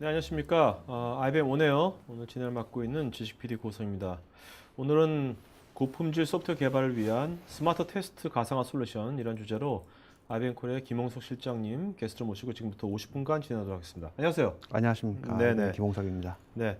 네, 안녕하십니까. IBM 오네요. 오늘 진행을 맡고 있는 지식 PD 고성입니다. 오늘은 고품질 소프트웨어 개발을 위한 스마트 테스트 가상화 솔루션 이런 주제로 IBM 코리아 김홍석 실장님 게스트로 모시고 지금부터 50분간 진행하도록 하겠습니다. 안녕하세요. 안녕하십니까. 네네. 김홍석입니다. 네.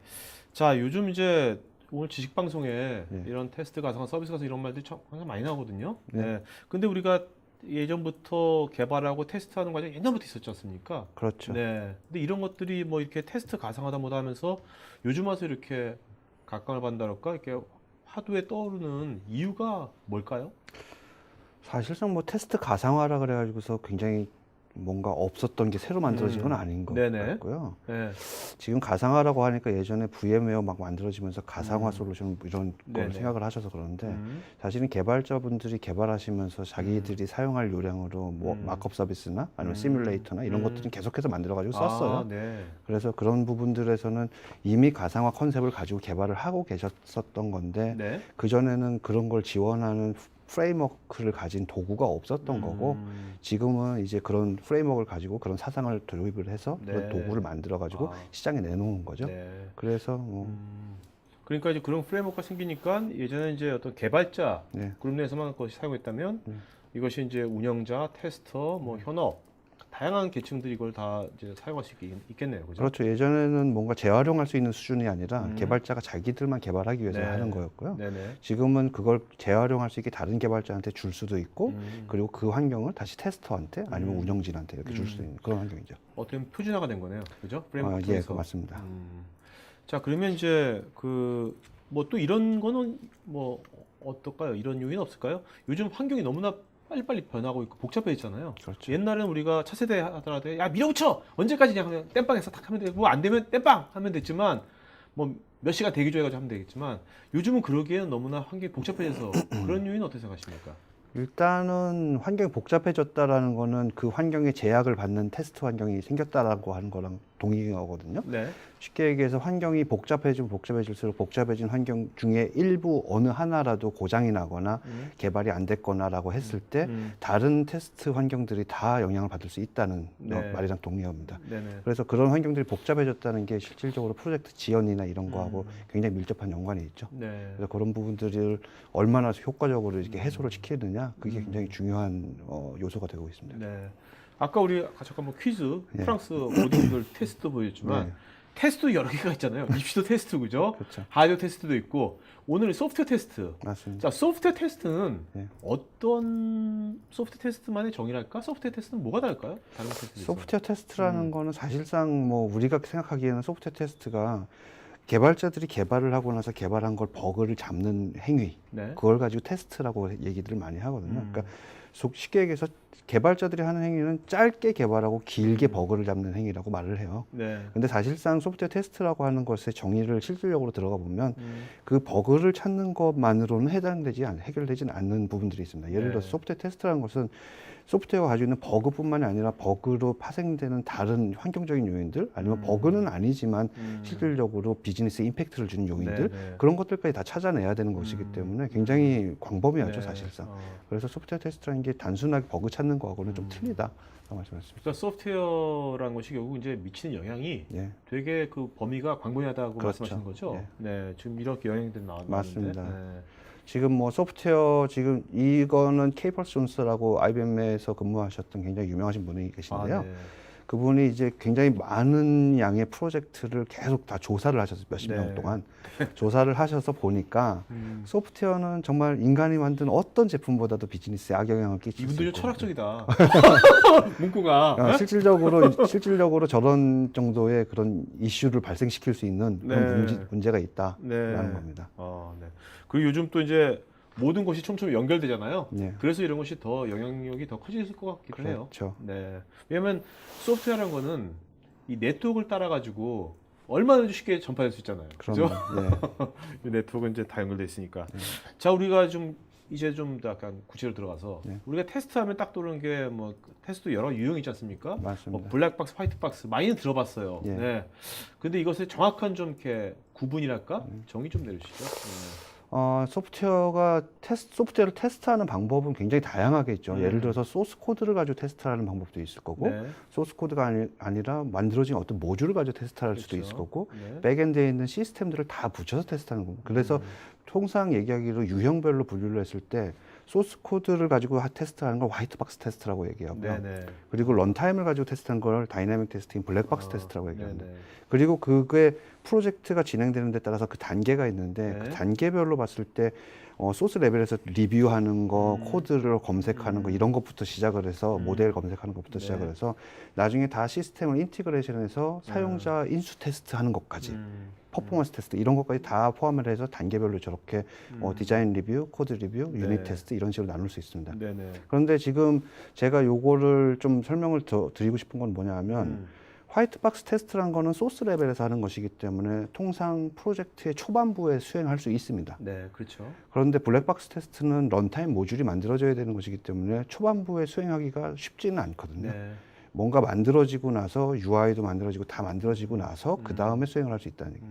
자, 요즘 이제 오늘 지식 방송에 네. 이런 테스트 가상화 서비스 가서 이런 말들이 항상 많이 나오거든요. 네. 네. 근데 우리가 예전부터 개발하고 테스트하는 과정이 옛날부터 있었지 않습니까? 그렇죠. 네. 근데 이런 것들이 뭐 이렇게 테스트 가상하다 뭐다 하면서 요즘 와서 이렇게 각광을 받는다랄까? 이렇게 화두에 떠오르는 이유가 뭘까요? 사실상 뭐 테스트 가상화라 그래가지고서 굉장히 뭔가 없었던 게 새로 만들어진 건 아닌 것 네네. 같고요. 네. 지금 가상화라고 하니까 예전에 VM웨어 막 만들어지면서 가상화 솔루션 뭐 이런 걸 네네. 생각을 하셔서 그러는데 사실은 개발자분들이 개발하시면서 자기들이 사용할 요량으로 뭐 마크업 서비스나 아니면 시뮬레이터나 이런 것들은 계속해서 만들어가지고 썼어요. 네. 그래서 그런 부분들에서는 이미 가상화 컨셉을 가지고 개발을 하고 계셨었던 건데 네. 그전에는 그런 걸 지원하는 프레임워크를 가진 도구가 없었던 거고 지금은 이제 그런 프레임워크를 가지고 그런 사상을 도입을 해서 네. 그런 도구를 만들어 가지고 시장에 내놓은 거죠. 네. 그래서 뭐 그러니까 이제 그런 프레임워크가 생기니까 예전에 이제 어떤 개발자 네. 그룹 내에서만 그것이 사용했다면 이것이 이제 운영자, 테스터, 뭐 현업 다양한 계층들이 이걸 다 이제 사용할 수 있겠네요. 그죠? 그렇죠. 예전에는 뭔가 재활용할 수 있는 수준이 아니라 개발자가 자기들만 개발하기 위해서 네. 하는 거였고요. 네네. 지금은 그걸 재활용할 수 있게 다른 개발자한테 줄 수도 있고 그리고 그 환경을 다시 테스터한테 아니면 운영진한테 이렇게 줄 수도 있는 그런 환경이죠. 어떻게 보면 표준화가 된 거네요. 그죠? 예, 프레임워크 그 통해서. 맞습니다. 자, 그러면 이제 그 뭐 또 이런 거는 뭐 어떨까요? 이런 요인 없을까요? 요즘 환경이 너무나 빨리빨리 변하고 있고 복잡해졌잖아요. 그렇죠. 옛날에는 우리가 차세대 하더라도 야 밀어붙여 언제까지냐 그냥 땜빵해서 탁 하면 되고 뭐 안 되면 땜빵 하면 됐지만 뭐 몇 시간 대기 줘 해가지고 하면 되겠지만 요즘은 그러기에는 너무나 환경이 복잡해져서 그런 요인은 어떻게 생각하십니까? 일단은 환경이 복잡해졌다라는 거는 그 환경에 제약을 받는 테스트 환경이 생겼다라고 하는 거랑 동의하거든요. 네. 쉽게 얘기해서 환경이 복잡해지면 복잡해질수록 복잡해진 환경 중에 일부 어느 하나라도 고장이 나거나 개발이 안 됐거나라고 했을 때 다른 테스트 환경들이 다 영향을 받을 수 있다는 네. 말이랑 동의합니다. 네네. 그래서 그런 환경들이 복잡해졌다는 게 실질적으로 프로젝트 지연이나 이런 거하고 굉장히 밀접한 연관이 있죠. 네. 그래서 그런 부분들을 얼마나 효과적으로 이렇게 해소를 시키느냐 그게 굉장히 중요한 요소가 되고 있습니다. 네. 아까 우리 잠깐 뭐 퀴즈 네. 프랑스 모델 테스트 보여줬지만 네. 테스트 여러 개가 있잖아요. 입시도 테스트 그죠? 그렇죠. 하드웨어 테스트도 있고 오늘은 소프트웨어 테스트. 맞습니다. 자, 소프트웨어 테스트는 네. 어떤 소프트웨어 테스트만의 정의랄까? 소프트웨어 테스트는 뭐가 다를까요? 다른 테스트에서? 소프트웨어 테스트라는 거는 사실상 뭐 우리가 생각하기에는 소프트웨어 테스트가 개발자들이 개발을 하고 나서 개발한 걸 버그를 잡는 행위 네. 그걸 가지고 테스트라고 얘기들을 많이 하거든요. 그러니까 쉽게 얘기해서 개발자들이 하는 행위는 짧게 개발하고 길게 버그를 잡는 행위라고 말을 해요. 네. 근데 사실상 소프트웨어 테스트라고 하는 것의 정의를 실질적으로 들어가 보면 그 버그를 찾는 것만으로는 해결되지는 않는 부분들이 있습니다. 예를 들어서 소프트웨어 테스트라는 것은 소프트웨어가 가지고 있는 버그뿐만이 아니라 버그로 파생되는 다른 환경적인 요인들 아니면 버그는 아니지만 실질적으로 비즈니스 임팩트를 주는 요인들 그런 것들까지 다 찾아내야 되는 것이기 때문에 굉장히 광범위하죠. 네. 사실상. 그래서 소프트웨어 테스트라는 게 단순하게 버그 찾는 거하고는 좀 틀리다. 말씀하셨습니다. 그러니까 소프트웨어라는 것이 결국 이제 미치는 영향이 예. 되게 그 범위가 광범위하다고 그렇죠. 말씀하시는 거죠. 예. 네, 지금 이렇게 영향들이 나왔는데. 맞습니다. 네. 지금 뭐 소프트웨어 지금 이거는 케이펄스 존스라고 IBM에서 근무하셨던 굉장히 유명하신 분이 계신데요. 네. 그분이 이제 굉장히 많은 양의 프로젝트를 계속 다 조사를 하셔서 몇십 년 동안 조사를 하셔서 보니까 소프트웨어는 정말 인간이 만든 어떤 제품보다도 비즈니스에 악영향을 끼칠 수 이분도 좀 있고 철학적이다. 문구가. 실질적으로 저런 정도의 그런 이슈를 발생시킬 수 있는 그런 문제가 있다라는 겁니다. 네. 그리고 요즘 또 이제 모든 것이 촘촘히 연결되잖아요. 네. 그래서 이런 것이 더 영향력이 더 커질 것 같기도 해요. 그렇죠. 네. 왜냐하면 소프트웨어라는 거는 이 네트워크를 따라 가지고 얼마든지 쉽게 전파될 수 있잖아요. 그렇죠? 이 네트워크는 이제 다 연결돼 있으니까. 자, 우리가 좀 이제 좀 더 약간 구체로 들어가서 우리가 테스트하면 딱 떠오르는 게 뭐 테스트 여러 유형이 있지 않습니까? 맞습니다. 뭐 블랙박스, 화이트박스 많이는 들어봤어요. 네. 근데 이것의 정확한 좀 이렇게 구분이랄까 정의 좀 내주시죠. 소프트웨어를 테스트하는 방법은 굉장히 다양하게 있죠. 예를 들어서 소스 코드를 가지고 테스트하는 방법도 있을 거고, 네. 소스 코드가 아니라 만들어진 어떤 모듈을 가지고 테스트할 수도 그렇죠. 있을 거고, 네. 백엔드에 있는 시스템들을 다 붙여서 테스트하는 거고. 그래서 통상 얘기하기로 유형별로 분류를 했을 때 소스 코드를 가지고 테스트하는 걸 화이트박스 테스트라고 얘기하고요. 네네. 그리고 런타임을 가지고 테스트하는 걸 다이내믹 테스팅, 블랙박스 아, 테스트라고 얘기합니다. 네네. 그리고 그게 프로젝트가 진행되는 데 따라서 그 단계가 있는데 네. 그 단계별로 봤을 때 소스 레벨에서 리뷰하는 거, 코드를 검색하는 거 이런 것부터 시작을 해서 모델 검색하는 것부터 네. 시작을 해서 나중에 다 시스템을 인티그레이션해서 사용자 인수 테스트하는 것까지 퍼포먼스 테스트 이런 것까지 다 포함을 해서 단계별로 저렇게 디자인 리뷰, 코드 리뷰, 네. 유닛 테스트 이런 식으로 나눌 수 있습니다. 네네. 그런데 지금 제가 요거를 좀 설명을 더 드리고 싶은 건 뭐냐면 화이트박스 테스트란 거는 소스 레벨에서 하는 것이기 때문에 통상 프로젝트의 초반부에 수행할 수 있습니다. 네, 그렇죠. 그런데 블랙박스 테스트는 런타임 모듈이 만들어져야 되는 것이기 때문에 초반부에 수행하기가 쉽지는 않거든요. 네. 뭔가 만들어지고 나서 UI도 만들어지고 다 만들어지고 나서 그 다음에 수행을 할 수 있다는 얘기.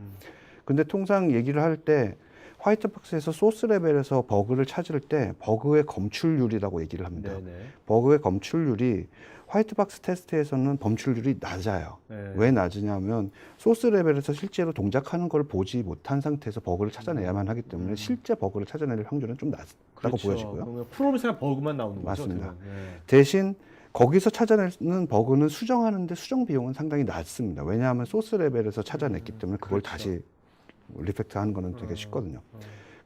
근데 통상 얘기를 할 때 화이트박스에서 소스 레벨에서 버그를 찾을 때 버그의 검출률이라고 얘기를 합니다. 네네. 버그의 검출률이 화이트박스 테스트에서는 검출률이 낮아요. 네. 왜 낮으냐면 소스 레벨에서 실제로 동작하는 걸 보지 못한 상태에서 버그를 찾아내야만 하기 때문에 실제 버그를 찾아낼 확률은 좀 낮다고 그렇죠. 보여지고요. 그러면 프로미스나 버그만 나오는 거죠. 맞습니다. 어떻게 보면. 네. 대신 거기서 찾아내는 버그는 수정하는데 수정 비용은 상당히 낮습니다. 왜냐하면 소스 레벨에서 찾아냈기 때문에 그걸 그렇죠. 다시 리팩트 하는 거는 되게 쉽거든요.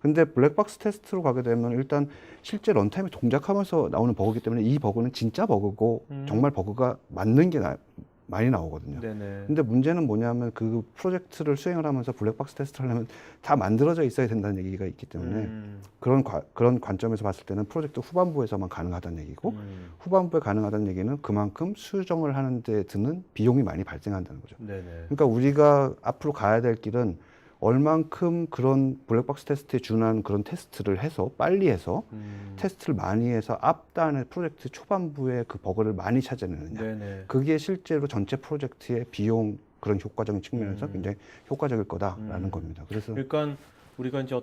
근데 블랙박스 테스트로 가게 되면 일단 실제 런타임에 동작하면서 나오는 버그이기 때문에 이 버그는 진짜 버그고 정말 버그가 맞는 게 많이 나오거든요. 네네. 근데 문제는 뭐냐면 그 프로젝트를 수행을 하면서 블랙박스 테스트를 하려면 다 만들어져 있어야 된다는 얘기가 있기 때문에 그런 관점에서 봤을 때는 프로젝트 후반부에서만 가능하다는 얘기고 후반부에 가능하다는 얘기는 그만큼 수정을 하는 데 드는 비용이 많이 발생한다는 거죠. 네네. 그러니까 우리가 앞으로 가야 될 길은 얼만큼 그런 블랙박스 테스트에 준한 그런 테스트를 해서 빨리 해서 테스트를 많이 해서 앞단의 프로젝트 초반부에 그 버그를 많이 찾아내느냐. 네네. 그게 실제로 전체 프로젝트의 비용 그런 효과적인 측면에서 굉장히 효과적일 거다라는 겁니다. 그래서 그러니까 우리가 이제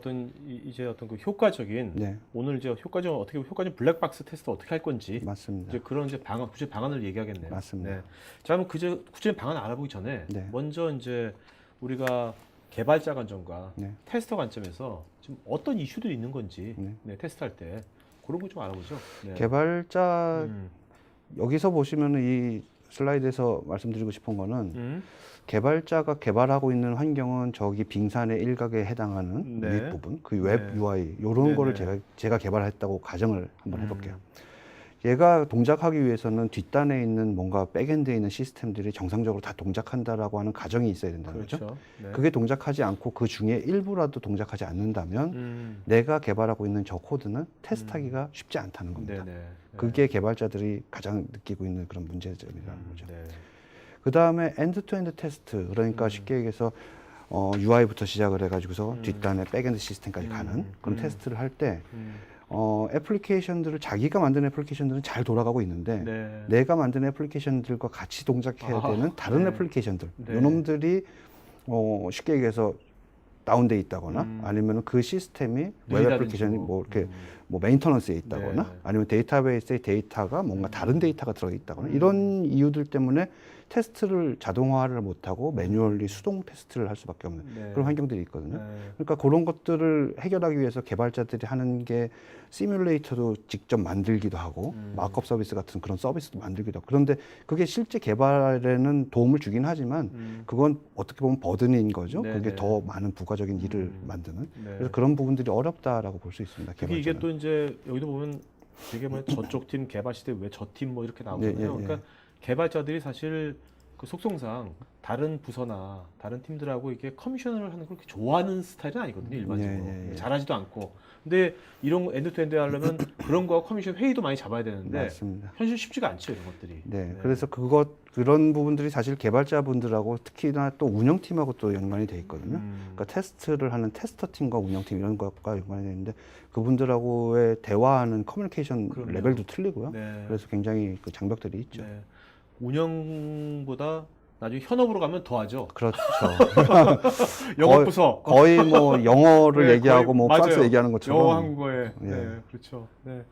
이제 어떤 그 효과적인 네, 오늘 이제 어떻게 효과적인 블랙박스 테스트 어떻게 할 건지 맞습니다. 이제 그런 이제 구체 방안을 얘기하겠네요. 맞습니다. 네. 자, 그럼 구체적인 방안 알아보기 전에 네. 먼저 이제 우리가 개발자 관점과 네. 테스터 관점에서 지금 어떤 이슈들이 있는 건지 네. 테스트할 때 그런 거 좀 알아보죠. 네. 개발자 음. 여기서 보시면은 이 슬라이드에서 말씀드리고 싶은 거는 개발자가 개발하고 있는 환경은 저기 빙산의 일각에 해당하는 네. 윗부분, 그 웹 네. UI 이런 네네. 거를 제가 개발했다고 가정을 한번 해볼게요. 얘가 동작하기 위해서는 뒷단에 있는 뭔가 백엔드에 있는 시스템들이 정상적으로 다 동작한다라고 하는 가정이 있어야 된다는 거죠. 그렇죠. 네. 그게 동작하지 않고 그 중에 일부라도 동작하지 않는다면 내가 개발하고 있는 저 코드는 테스트하기가 쉽지 않다는 겁니다. 네네. 그게 개발자들이 가장 느끼고 있는 그런 문제점이라는 거죠. 네. 그 다음에 엔드-투-엔드 테스트, 그러니까 쉽게 얘기해서 UI부터 시작을 해가지고서 뒷단에 백엔드 시스템까지 가는 그런 테스트를 할 때 애플리케이션들을 자기가 만든 애플리케이션들은 잘 돌아가고 있는데 네. 내가 만든 애플리케이션들과 같이 동작해야 되는 다른 네. 애플리케이션들 네. 요놈들이 쉽게 얘기해서 다운돼 있다거나 아니면 그 시스템이 웹 느리다든지 애플리케이션이 뭐. 뭐 이렇게 뭐 메인터넌스에 있다거나 네. 아니면 데이터베이스에 데이터가 뭔가 다른 데이터가 들어 있다거나 이런 이유들 때문에 테스트를 자동화를 못하고 매뉴얼리 수동 테스트를 할 수밖에 없는 네. 그런 환경들이 있거든요. 네. 그러니까 그런 것들을 해결하기 위해서 개발자들이 하는 게 시뮬레이터도 직접 만들기도 하고 마크업 서비스 같은 그런 서비스도 만들기도 하고 그런데 그게 실제 개발에는 도움을 주긴 하지만 그건 어떻게 보면 버든인 거죠. 네, 그게 네. 더 많은 부가적인 일을 만드는 네. 그래서 그런 부분들이 어렵다라고 볼 수 있습니다. 특히 개발자는. 이게 또 이제 여기도 보면 되게 뭐 저쪽 팀 개발 시대 왜 저 팀 뭐 이렇게 나오잖아요. 예, 예, 예. 그러니까 개발자들이 사실 그 속성상 다른 부서나 다른 팀들하고 이게 커미션을 하는 걸 그렇게 좋아하는 스타일은 아니거든요. 일반적으로 예, 예. 잘하지도 않고. 근데 이런 거 엔드투엔드 하려면 그런 거와 커미션 회의도 많이 잡아야 되는데 맞습니다. 현실 쉽지가 않죠 이런 것들이. 네, 그래서 그런 부분들이 사실 개발자분들하고 특히나 또 운영팀하고 또 연관이 돼 있거든요. 그러니까 테스트를 하는 테스터 팀과 운영팀 이런 것과 연관이 되어 있는데 그분들하고의 대화하는 커뮤니케이션 그럼요. 레벨도 틀리고요. 네. 그래서 굉장히 그 장벽들이 있죠. 네. 운영보다 나중에 현업으로 가면 더 하죠. 그렇죠. 영업부서. 거의 뭐 영어를 네, 얘기하고 거의- 뭐 맞아요. 프랑스 얘기하는 것처럼. 영어 한국어에. 예. 네, 그렇죠. 네.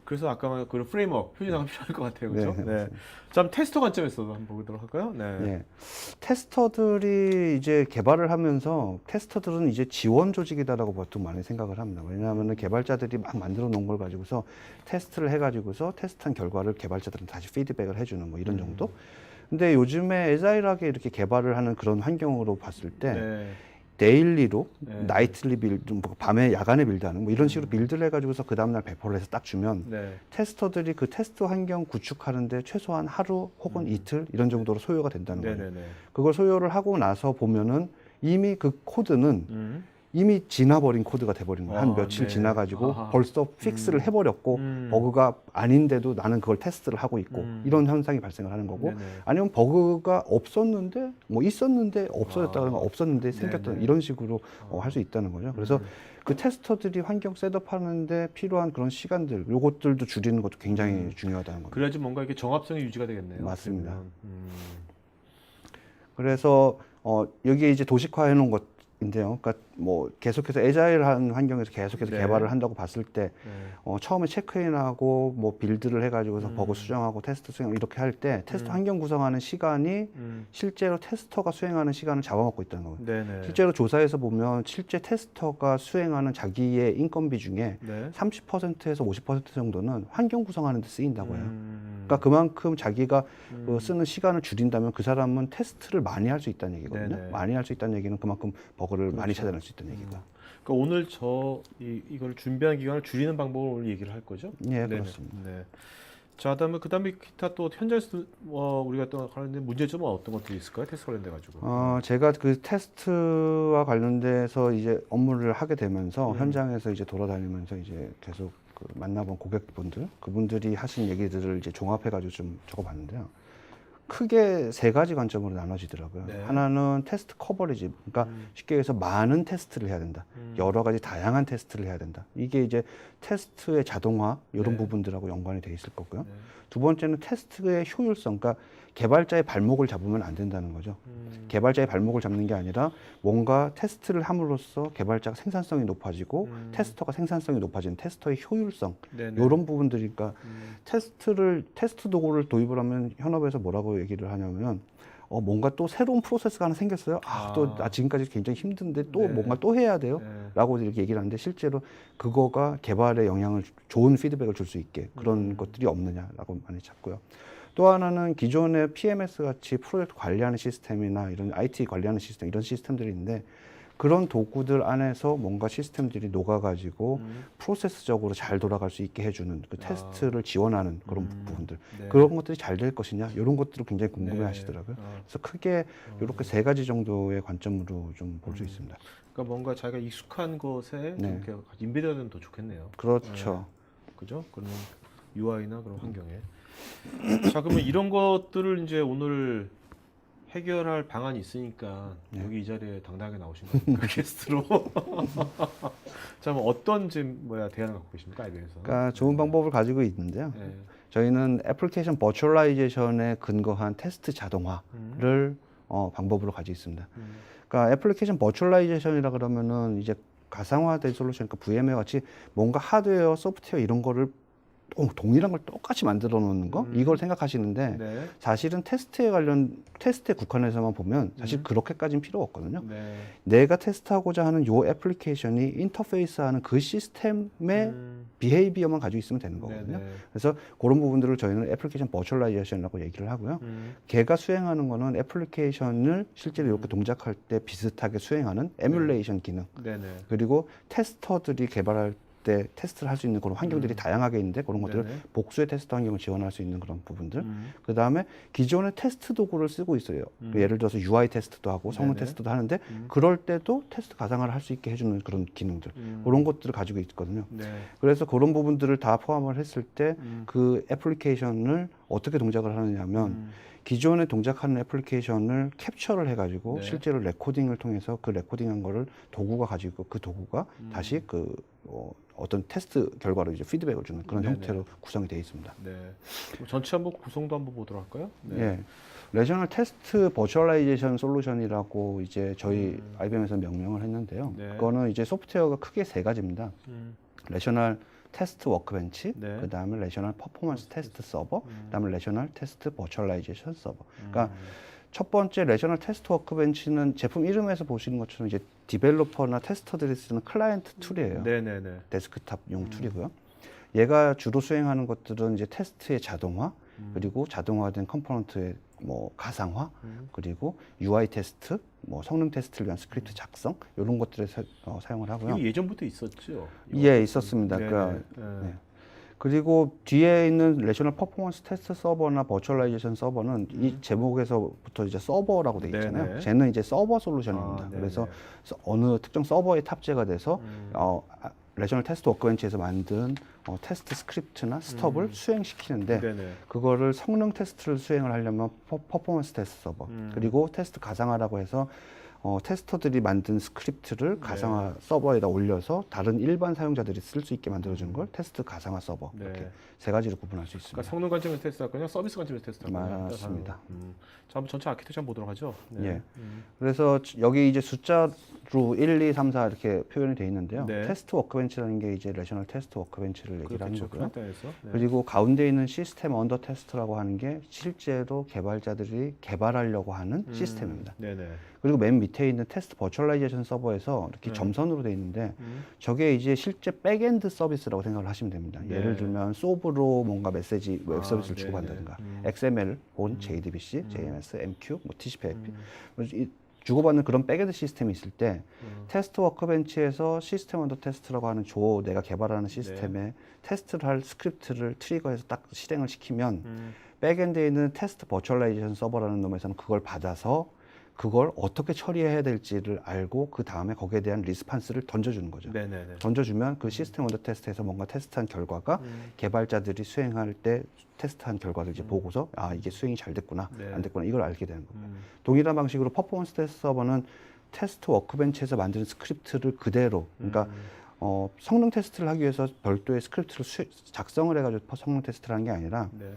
그래서 아까 말한 그런 프레임워크, 표준화가 필요할 것 같아요. 그렇죠? 네, 네. 맞습니다. 자, 그럼 테스터 관점에서도 한번 보도록 할까요? 네. 예. 테스터들이 이제 개발을 하면서 테스터들은 이제 지원 조직이다라고 보통 많이 생각을 합니다. 왜냐하면 개발자들이 막 만들어 놓은 걸 가지고서 테스트를 해가지고서 테스트한 결과를 개발자들은 다시 피드백을 해주는 뭐 이런 정도. 근데 요즘에 에자일하게 이렇게 개발을 하는 그런 환경으로 봤을 때 네. 데일리로 네. 나이틀리 빌드, 뭐 밤에 야간에 빌드하는 뭐 이런 식으로 빌드를 해가지고서 그 다음날 배포를 해서 딱 주면 네. 테스터들이 그 테스트 환경 구축하는데 최소한 하루 혹은 이틀 이런 정도로 소요가 된다는 거예요. 네네네. 그걸 소요를 하고 나서 보면은 이미 그 코드는 이미 지나버린 코드가 돼버린 거예요. 한 아, 며칠 네. 지나가지고 아하. 벌써 픽스를 해버렸고 버그가 아닌데도 나는 그걸 테스트를 하고 있고 이런 현상이 발생을 하는 거고 네네. 아니면 버그가 없었는데 뭐 있었는데 없어졌다거나 아. 없었는데 생겼던 네네. 이런 식으로 할 수 있다는 거죠. 그래서 그 테스터들이 환경 셋업하는데 필요한 그런 시간들 요것들도 줄이는 것도 굉장히 중요하다는 겁니다. 그래야지 뭔가 이렇게 정합성이 유지가 되겠네요. 맞습니다. 그러면. 그래서 여기에 이제 도식화해 놓은 것인데요. 그러니까 뭐 계속해서 애자일한 환경에서 계속해서 네. 개발을 한다고 봤을 때 네. 처음에 체크인하고 뭐 빌드를 해가지고서 버그 수정하고 테스트 수정 이렇게 할 때 테스트 환경 구성하는 시간이 실제로 테스터가 수행하는 시간을 잡아먹고 있다는 거예요. 네네. 실제로 조사에서 보면 실제 테스터가 수행하는 자기의 인건비 중에 네. 30%에서 50% 정도는 환경 구성하는 데 쓰인다고 해요. 음. 그러니까 그만큼 자기가 그 쓰는 시간을 줄인다면 그 사람은 테스트를 많이 할 수 있다는 얘기거든요. 네네. 많이 할 수 있다는 얘기는 그만큼 버그를 많이 찾아낼 수 있다는 얘기가. 그러니까 오늘 이걸 준비한 기간을 줄이는 방법을 오늘 얘기를 할 거죠? 예, 네네. 그렇습니다. 네. 자, 그다음에 기타 또 현장에서 우리가 또 관련된 문제점은 어떤 것들이 있을까요? 테스트 관련돼 가지고. 제가 그 테스트와 관련돼서 이제 업무를 하게 되면서 현장에서 이제 돌아다니면서 이제 계속 그 만나본 고객분들, 그분들이 하신 얘기들을 이제 종합해가지고 좀 적어봤는데요. 크게 세 가지 관점으로 나눠지더라고요. 네. 하나는 테스트 커버리지, 그러니까 쉽게 얘기해서 많은 테스트를 해야 된다. 여러 가지 다양한 테스트를 해야 된다. 이게 이제 테스트의 자동화 이런 네. 부분들하고 연관이 돼 있을 거고요. 네. 두 번째는 테스트의 효율성, 그러니까 개발자의 발목을 잡으면 안 된다는 거죠. 개발자의 발목을 잡는 게 아니라 뭔가 테스트를 함으로써 개발자가 생산성이 높아지고 테스터가 생산성이 높아지는 테스터의 효율성 네네. 이런 부분들이니까 테스트 도구를 도입을 하면 현업에서 뭐라고 얘기를 하냐면 뭔가 또 새로운 프로세스가 하나 생겼어요. 나 지금까지 굉장히 힘든데 또 네. 뭔가 또 해야 돼요. 네. 라고 이렇게 얘기를 하는데 실제로 그거가 개발에 영향을 좋은 피드백을 줄 수 있게 그런 것들이 없느냐라고 많이 찾고요. 또 하나는 기존의 PMS 같이 프로젝트 관리하는 시스템이나 이런 IT 관리하는 시스템 이런 시스템들이 있는데 그런 도구들 안에서 뭔가 시스템들이 녹아가지고 프로세스적으로 잘 돌아갈 수 있게 해주는 그 테스트를 지원하는 그런 부분들 네. 그런 것들이 잘 될 것이냐 이런 것들을 굉장히 네. 궁금해하시더라고요. 그래서 크게 이렇게 세 가지 정도의 관점으로 좀 볼 수 있습니다. 그러니까 뭔가 자기가 익숙한 것에 좀 네. 이렇게 인베드되면 더 좋겠네요. 그렇죠. 그죠? 그러면 UI나 그런 환경에. 자, 그러면 이런 것들을 이제 오늘 해결할 방안이 있으니까 여기 이 자리에 당당하게 나오신 거니까 게스트로. 자, 그럼 어떤 지금 대안을 갖고 계십니까, IBM에서? 그러니까 좋은 방법을 가지고 있는데요. 네. 저희는 애플리케이션 버추얼라이제이션에 근거한 테스트 자동화를 방법으로 가지고 있습니다. 그러니까 애플리케이션 버추얼라이제이션이라 그러면은 이제 가상화된 솔루션, 그러니까 VMware 같이 뭔가 하드웨어, 소프트웨어 이런 거를 동일한 걸 똑같이 만들어 놓는 거 이걸 생각하시는데 네. 사실은 테스트에 국한해서만 보면 사실 그렇게까지는 필요 없거든요. 네. 내가 테스트하고자 하는 요 애플리케이션이 인터페이스하는 그 시스템의 비헤이비어만 가지고 있으면 되는 거거든요. 네네. 그래서 그런 부분들을 저희는 애플리케이션 버추얼라이제이션이라고 얘기를 하고요. 걔가 수행하는 거는 애플리케이션을 실제로 이렇게 동작할 때 비슷하게 수행하는 에뮬레이션 기능. 네네. 그리고 테스터들이 개발할 때 테스트를 할 수 있는 그런 환경들이 다양하게 있는데 그런 것들을 네네. 복수의 테스트 환경을 지원할 수 있는 그런 부분들. 그 다음에 기존의 테스트 도구를 쓰고 있어요. 예를 들어서 UI 테스트도 하고 성능 네네. 테스트도 하는데 그럴 때도 테스트 가상화를 할 수 있게 해주는 그런 기능들. 그런 것들을 가지고 있거든요. 네. 그래서 그런 부분들을 다 포함을 했을 때 그 애플리케이션을 어떻게 동작을 하느냐면 기존에 동작하는 애플리케이션을 캡처를 해가지고 네. 실제로 레코딩을 통해서 그 레코딩한 거를 도구가 가지고 그 도구가 다시 어떤 테스트 결과로 이제 피드백을 주는 그런 네네. 형태로 구성이 되어 있습니다. 네. 전체 한번 구성도 한번 보도록 할까요? 네. 예. 레저널 테스트 버추얼라이제이션 솔루션이라고 이제 저희 IBM에서 명명을 했는데요. 네. 그거는 이제 소프트웨어가 크게 세 가지입니다. 레저널 테스트 워크벤치, 네. 그 다음에 레저널 퍼포먼스 테스트 서버, 그 다음에 레저널 테스트 버추얼라이제이션 서버. 그러니까 첫 번째 레저널 테스트 워크벤치는 제품 이름에서 보시는 것처럼 이제 디벨로퍼나 테스터들이 쓰는 클라이언트 툴이에요. 네네네. 데스크탑용 툴이고요. 얘가 주로 수행하는 것들은 이제 테스트의 자동화, 그리고 자동화된 컴포넌트의 뭐 가상화, 그리고 UI 테스트, 뭐 성능 테스트를 위한 스크립트 작성 이런 것들에 사용을 하고요. 이거 예전부터 있었죠? 예, 있었습니다. 네네. 그러니까 네. 그리고 뒤에 있는 레저널 퍼포먼스 테스트 서버나 버추얼라이제이션 서버는 이 제목에서부터 이제 서버라고 돼 있잖아요. 네네. 쟤는 이제 서버 솔루션입니다. 아, 네네. 그래서 어느 특정 서버에 탑재가 돼서 레저널 테스트 워크벤치에서 만든 테스트 스크립트나 스톱을 수행시키는데 네네. 그거를 성능 테스트를 수행을 하려면 퍼포먼스 테스트 서버 그리고 테스트 가상화라고 해서 테스터들이 만든 스크립트를 가상화 서버에다 올려서 다른 일반 사용자들이 쓸 수 있게 만들어주는 걸 테스트 가상화 서버 네. 이렇게 세 가지로 구분할 수 있습니다. 그러니까 성능 관점에서 테스트할 거냐, 서비스 관점에서 테스트할 거냐. 맞습니다. 자, 한번 전체 아키텍처 한번 보도록 하죠. 네. 예. 그래서 여기 이제 숫자로 1, 2, 3, 4 이렇게 표현이 되어 있는데요. 네. 테스트 워크벤치라는 게 이제 레저널 테스트 워크벤치를 얘기를 하는 그렇겠죠. 거고요. 클라이언트에서. 네. 그리고 가운데 있는 시스템 언더 테스트라고 하는 게 실제로 개발자들이 개발하려고 하는 시스템입니다. 네네. 그리고 맨 밑에 있는 테스트 버추얼라이제이션 서버에서 이렇게 점선으로 되어 있는데 저게 이제 실제 백엔드 서비스라고 생각을 하시면 됩니다. 네. 예를 들면 소브로 뭔가 메시지 웹 서비스를 네네. 주고받는다든가 XML, 본, JDBC, JMS, MQ, 뭐 TCP/IP 주고받는 그런 백엔드 시스템이 있을 때 테스트 워크벤치에서 시스템 언더 테스트라고 하는 내가 개발하는 시스템에 테스트를 할 스크립트를 트리거해서 딱 실행을 시키면 백엔드에 있는 테스트 버추얼라이제이션 서버라는 놈에서는 그걸 받아서 그걸 어떻게 처리해야 될지를 알고 그 다음에 거기에 대한 리스판스를 던져주는 거죠. 네네네. 던져주면 그 시스템 언더 테스트에서 뭔가 테스트한 결과가 개발자들이 수행할 때 테스트한 결과를 이제 보고서 아 이게 수행이 잘 됐구나 네. 안 됐구나 이걸 알게 되는 겁니다. 동일한 방식으로 퍼포먼스 테스트 서버는 테스트 워크벤치에서 만든 스크립트를 그대로 그러니까 성능 테스트를 하기 위해서 별도의 스크립트를 작성을 해가지고 성능 테스트를 하는 게 아니라 네.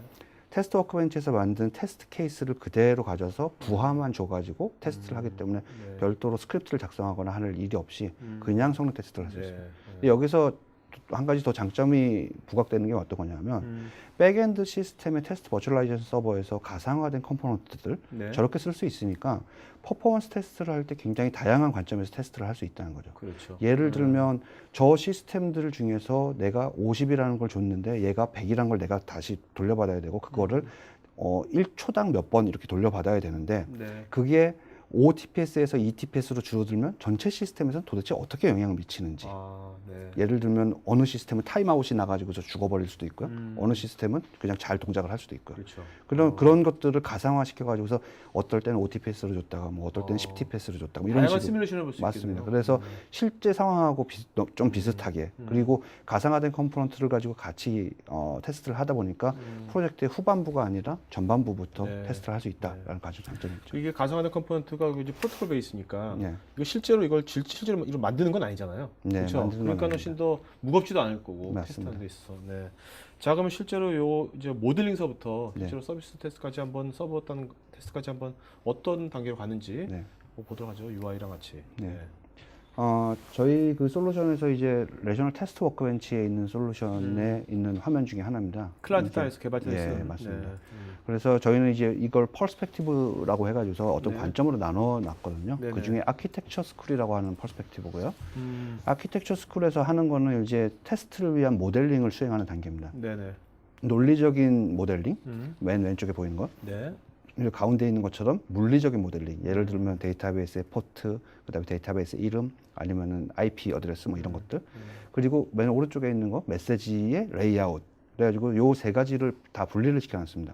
테스트 워크벤치에서 만든 테스트 케이스를 그대로 가져서 부하만 줘가지고 테스트를 하기 때문에 네. 별도로 스크립트를 작성하거나 하는 일이 없이 그냥 성능 테스트를 할 수 네. 있습니다. 근데 여기서 한 가지 더 장점이 부각되는 게 어떤 거냐면 백엔드 시스템의 테스트 버추얼라이제이션 서버에서 가상화된 컴포넌트들 네. 저렇게 쓸 수 있으니까 퍼포먼스 테스트를 할 때 굉장히 다양한 관점에서 테스트를 할 수 있다는 거죠. 그렇죠. 예를 들면 저 시스템들 중에서 내가 50이라는 걸 줬는데 얘가 100이라는 걸 내가 다시 돌려받아야 되고 그거를 1초당 몇 번 이렇게 돌려받아야 되는데 네. 그게 5TPS에서 2TPS로 줄어들면 전체 시스템에서는 도대체 어떻게 영향을 미치는지 아, 네. 예를 들면 어느 시스템은 타임아웃이 나가지고서 죽어버릴 수도 있고요. 어느 시스템은 그냥 잘 동작을 할 수도 있고요. 그렇죠. 그런 것들을 가상화 시켜가지고서 어떨 때는 5TPS로 줬다가 뭐 어떨 때는 10TPS로 줬다가 뭐 이런 다양한 식으로 시뮬레이션을 볼 수 맞습니다. 있겠네요. 그래서 실제 상황하고 좀 비슷하게 그리고 가상화된 컴포넌트를 가지고 같이 테스트를 하다 보니까 프로젝트의 후반부가 아니라 전반부부터 네. 테스트를 할 수 있다라는 가장 장점이 있죠. 이게 가상화된 컴포넌트가 이제 프로토콜 베이스니까 네. 이거 실제로 이걸 실제로 이걸 만드는 건 아니잖아요. 네, 그렇죠. 만드는 건 그러니까 아닙니다. 훨씬 더 무겁지도 않을 거고 맞습니다. 테스트하는 데 있어서. 네. 자, 그러면 실제로 요 이제 모델링서부터 네. 실제로 서비스 테스트까지 한번 서버 테스트까지 한번 어떤 단계로 가는지 네. 한번 보도록 하죠. UI랑 같이. 네. 저희 그 솔루션에서 이제 레저널 테스트 워크벤치에 있는 솔루션에 있는 화면 중에 하나입니다. 클라이언트 이게- 사이에서 개발자에서 예, 맞습니다. 그래서 저희는 이제 이걸 퍼스펙티브라고 해가지고서 어떤 네. 관점으로 나눠 놨거든요. 네네. 그 중에 아키텍처 스쿨이라고 하는 퍼스펙티브고요. 아키텍처 스쿨에서 하는 거는 이제 테스트를 위한 모델링을 수행하는 단계입니다. 네네. 논리적인 모델링, 맨 왼쪽에 보이는 거. 네. 그리고 가운데 있는 것처럼 물리적인 모델링. 예를 들면 데이터베이스의 포트, 그다음에 데이터베이스 이름, 아니면은 IP 어드레스 뭐 이런 것들. 그리고 맨 오른쪽에 있는 거 메시지의 레이아웃. 그래가지고 요 세 가지를 다 분리를 시켜놨습니다.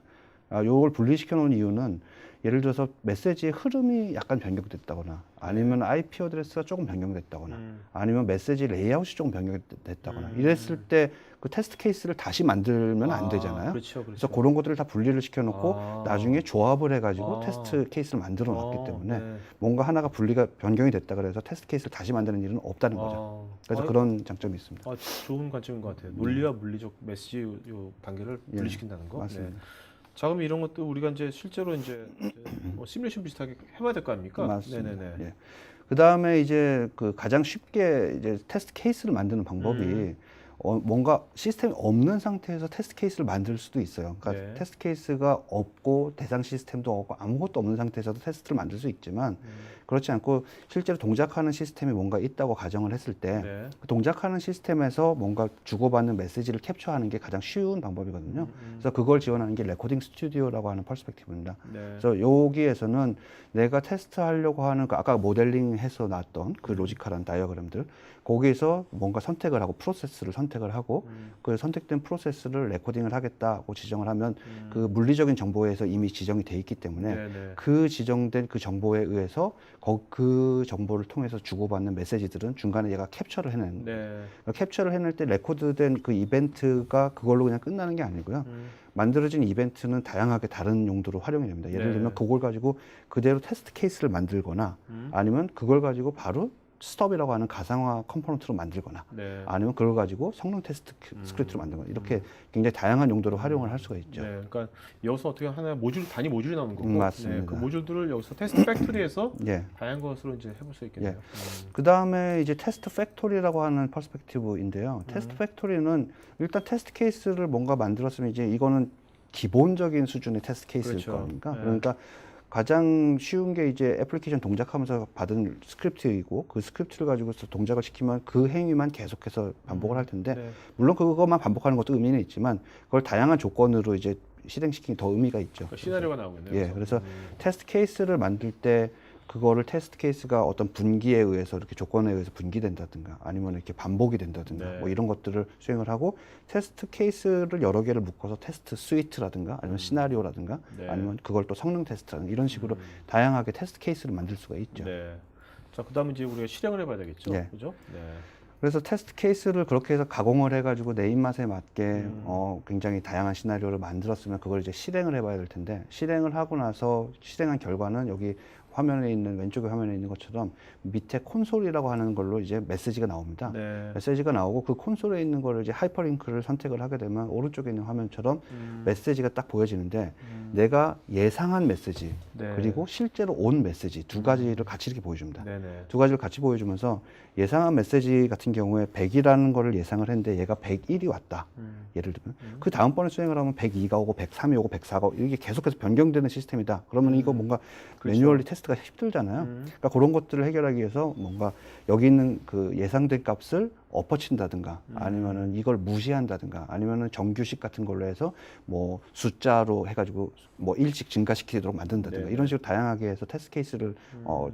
요걸 분리시켜 놓은 이유는 예를 들어서 메시지의 흐름이 약간 변경됐다거나 아니면 IP 어드레스가 조금 변경됐다거나 아니면 메시지 레이아웃이 조금 변경됐다거나 이랬을 때 그 테스트 케이스를 다시 만들면 안 되잖아요. 그렇죠. 그래서 그런 것들을 다 분리를 시켜놓고 아. 나중에 조합을 해가지고 아. 테스트 케이스를 만들어 놨기 때문에 네. 뭔가 하나가 분리가 변경이 됐다 그래서 테스트 케이스를 다시 만드는 일은 없다는 거죠. 그래서 그런 장점이 있습니다. 좋은 관점인 것 같아요. 논리와 물리적 메시지 요 단계를 예, 분리시킨다는 거. 맞습니다. 네. 자, 그럼 이런 것도 우리가 이제 실제로 이제 뭐 시뮬레이션 비슷하게 해봐야 될 거 아닙니까? 맞습니다. 네네네. 예. 그 다음에 이제 그 가장 쉽게 이제 테스트 케이스를 만드는 방법이 뭔가 시스템이 없는 상태에서 테스트 케이스를 만들 수도 있어요. 그러니까 네. 테스트 케이스가 없고 대상 시스템도 없고 아무것도 없는 상태에서도 테스트를 만들 수 있지만 그렇지 않고 실제로 동작하는 시스템이 뭔가 있다고 가정을 했을 때 네. 그 동작하는 시스템에서 뭔가 주고받는 메시지를 캡처하는 게 가장 쉬운 방법이거든요. 그래서 그걸 지원하는 게 레코딩 스튜디오라고 하는 퍼스펙티브입니다. 네. 그래서 여기에서는 내가 테스트하려고 하는 그 아까 모델링해서 나왔던 그 로지컬한 다이어그램들 거기에서 뭔가 선택을 하고 프로세스를 선택을 하고 그 선택된 프로세스를 레코딩을 하겠다고 지정을 하면 그 물리적인 정보에서 이미 지정이 돼 있기 때문에 네네. 그 지정된 그 정보에 의해서 그 정보를 통해서 주고받는 메시지들은 중간에 얘가 캡처를 해내는 거예요. 네. 그러니까 캡처를 해낼 때 레코드된 그 이벤트가 그걸로 그냥 끝나는 게 아니고요. 만들어진 이벤트는 다양하게 다른 용도로 활용이 됩니다. 예를 네. 들면 그걸 가지고 그대로 테스트 케이스를 만들거나 아니면 그걸 가지고 바로 스톱이라고 하는 가상화 컴포넌트로 만들거나 네. 아니면 그걸 가지고 성능 테스트 스크립트로 만들거나 이렇게 굉장히 다양한 용도로 활용을 할 수가 있죠. 네. 그러니까 여기서 어떻게 하나 단위 모듈이 나오는 거고, 맞습니다. 네. 그 모듈들을 여기서 테스트 팩토리에서 예. 다양한 것으로 이제 해볼 수 있겠네요. 예. 그 다음에 이제 테스트 팩토리라고 하는 퍼스펙티브인데요. 테스트 팩토리는 일단 테스트 케이스를 뭔가 만들었으면 이제 이거는 기본적인 수준의 테스트 케이스일 그렇죠. 거니까 네. 그러니까 가장 쉬운 게 이제 애플리케이션 동작하면서 받은 스크립트이고 그 스크립트를 가지고서 동작을 시키면 그 행위만 계속해서 반복을 할 텐데 네. 물론 그것만 반복하는 것도 의미는 있지만 그걸 다양한 조건으로 이제 실행시키는 더 의미가 있죠. 그러니까 시나리오가 나오겠네요. 예, 그래서 테스트 케이스를 만들 때 그거를 테스트 케이스가 어떤 분기에 의해서 이렇게 조건에 의해서 분기된다든가 아니면 이렇게 반복이 된다든가 네. 뭐 이런 것들을 수행을 하고 테스트 케이스를 여러 개를 묶어서 테스트 스위트라든가 아니면 시나리오라든가 네. 아니면 그걸 또 성능 테스트라든가 이런 식으로 다양하게 테스트 케이스를 만들 수가 있죠. 네. 자, 그다음에 이제 우리가 실행을 해봐야 되겠죠. 네. 그죠? 네. 그래서 테스트 케이스를 그렇게 해서 가공을 해가지고 내 입맛에 맞게 굉장히 다양한 시나리오를 만들었으면 그걸 이제 실행을 해봐야 될 텐데 실행을 하고 나서 실행한 결과는 여기 화면에 있는 왼쪽에 화면에 있는 것처럼 밑에 콘솔이라고 하는 걸로 이제 메시지가 나옵니다. 네. 메시지가 나오고 그 콘솔에 있는 거를 이제 하이퍼링크를 선택을 하게 되면 오른쪽에 있는 화면처럼 메시지가 딱 보여지는데 내가 예상한 메시지 네. 그리고 실제로 온 메시지 두 가지를 같이 이렇게 보여줍니다. 네네. 두 가지를 같이 보여주면서 예상한 메시지 같은 경우에 100이라는 거를 예상을 했는데 얘가 101이 왔다. 예를 들면 그 다음번에 수행을 하면 102가 오고 103이 오고 104가 오고 이게 계속해서 변경되는 시스템이다. 그러면 이거 뭔가 그렇죠. 매뉴얼리 테스트가 힘들잖아요. 그러니까 그런 것들을 해결하기 위해서 뭔가 여기 있는 그 예상된 값을 엎어친다든가 아니면은 이걸 무시한다든가 아니면은 정규식 같은 걸로 해서 뭐 숫자로 해가지고 뭐 일씩 증가시키도록 만든다든가 네네. 이런 식으로 다양하게 해서 테스트 케이스를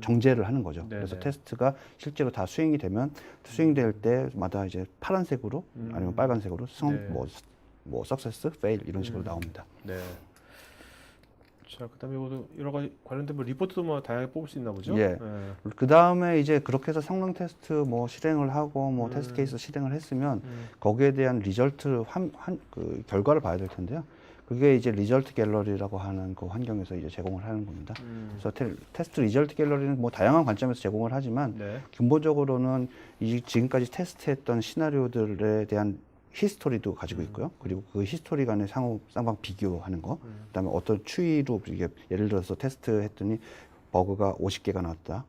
정제를 하는 거죠. 네네. 그래서 테스트가 실제로 다 수행이 되면 수행될 때마다 이제 파란색으로 아니면 빨간색으로 네. 뭐 석세스, 페일 이런 식으로 나옵니다. 네. 자, 그다음에 이것도 여러 가지 관련된 뭐 리포트도 뭐 다양하게 뽑을 수 있나 보죠? 예. 그 다음에 이제 그렇게 해서 성능 테스트 뭐 실행을 하고 뭐 테스트 케이스 실행을 했으면 거기에 대한 리절트 그 결과를 봐야 될 텐데요. 그게 이제 리절트 갤러리라고 하는 그 환경에서 이제 제공을 하는 겁니다. 그래서 테스트 리절트 갤러리는 뭐 다양한 관점에서 제공을 하지만 네. 근본적으로는 지금까지 테스트했던 시나리오들에 대한 히스토리도 가지고 있고요. 그리고 그 히스토리 간의 쌍방 비교하는 거. 그다음에 어떤 추이로 이게 예를 들어서 테스트했더니 버그가 50개가 나왔다.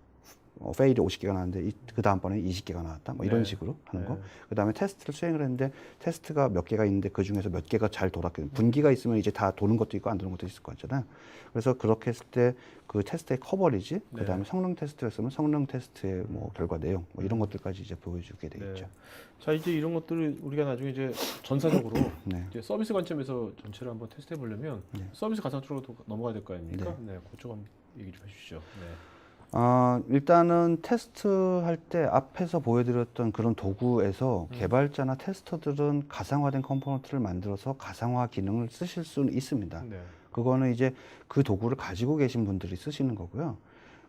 페일이 50개가 나왔는데 그 다음번에 20개가 나왔다. 뭐 이런 네. 식으로 하는 네. 거. 그다음에 테스트를 수행을 했는데 테스트가 몇 개가 있는데 그 중에서 몇 개가 잘 돌았거든요. 분기가 있으면 이제 다 도는 것도 있고 안 도는 것도 있을 거 같잖아요. 그래서 그렇게 했을 때 그 테스트의 커버리지, 그다음에 성능 테스트였으면 성능 테스트의 뭐 결과 내용, 뭐 이런 것들까지 이제 보여주게 되겠죠. 네. 자, 이제 이런 것들을 우리가 나중에 이제 전사적으로 네. 이제 서비스 관점에서 전체를 한번 테스트해 보려면 서비스 가상 쪽으로 넘어가야 될 거 아닙니까? 네. 그쪽 한번 얘기 좀 해주시죠. 네. 일단은 테스트할 때 앞에서 보여드렸던 그런 도구에서 개발자나 테스터들은 가상화된 컴포넌트를 만들어서 가상화 기능을 쓰실 수는 있습니다. 네. 그거는 이제 그 도구를 가지고 계신 분들이 쓰시는 거고요.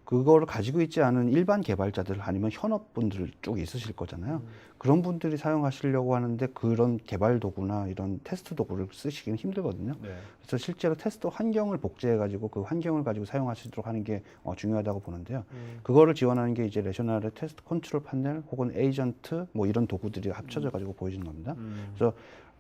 그거를 가지고 있지 않은 일반 개발자들 아니면 현업분들 쪽에 있으실 거잖아요. 그런 분들이 사용하시려고 하는데 그런 개발 도구나 이런 테스트 도구를 쓰시기는 힘들거든요. 네. 그래서 실제로 테스트 환경을 복제해가지고 그 환경을 가지고 사용하시도록 하는 게 중요하다고 보는데요. 그거를 지원하는 게 이제 레셔널의 테스트 컨트롤 판넬 혹은 에이전트 뭐 이런 도구들이 합쳐져 가지고 보여지는 겁니다. 그래서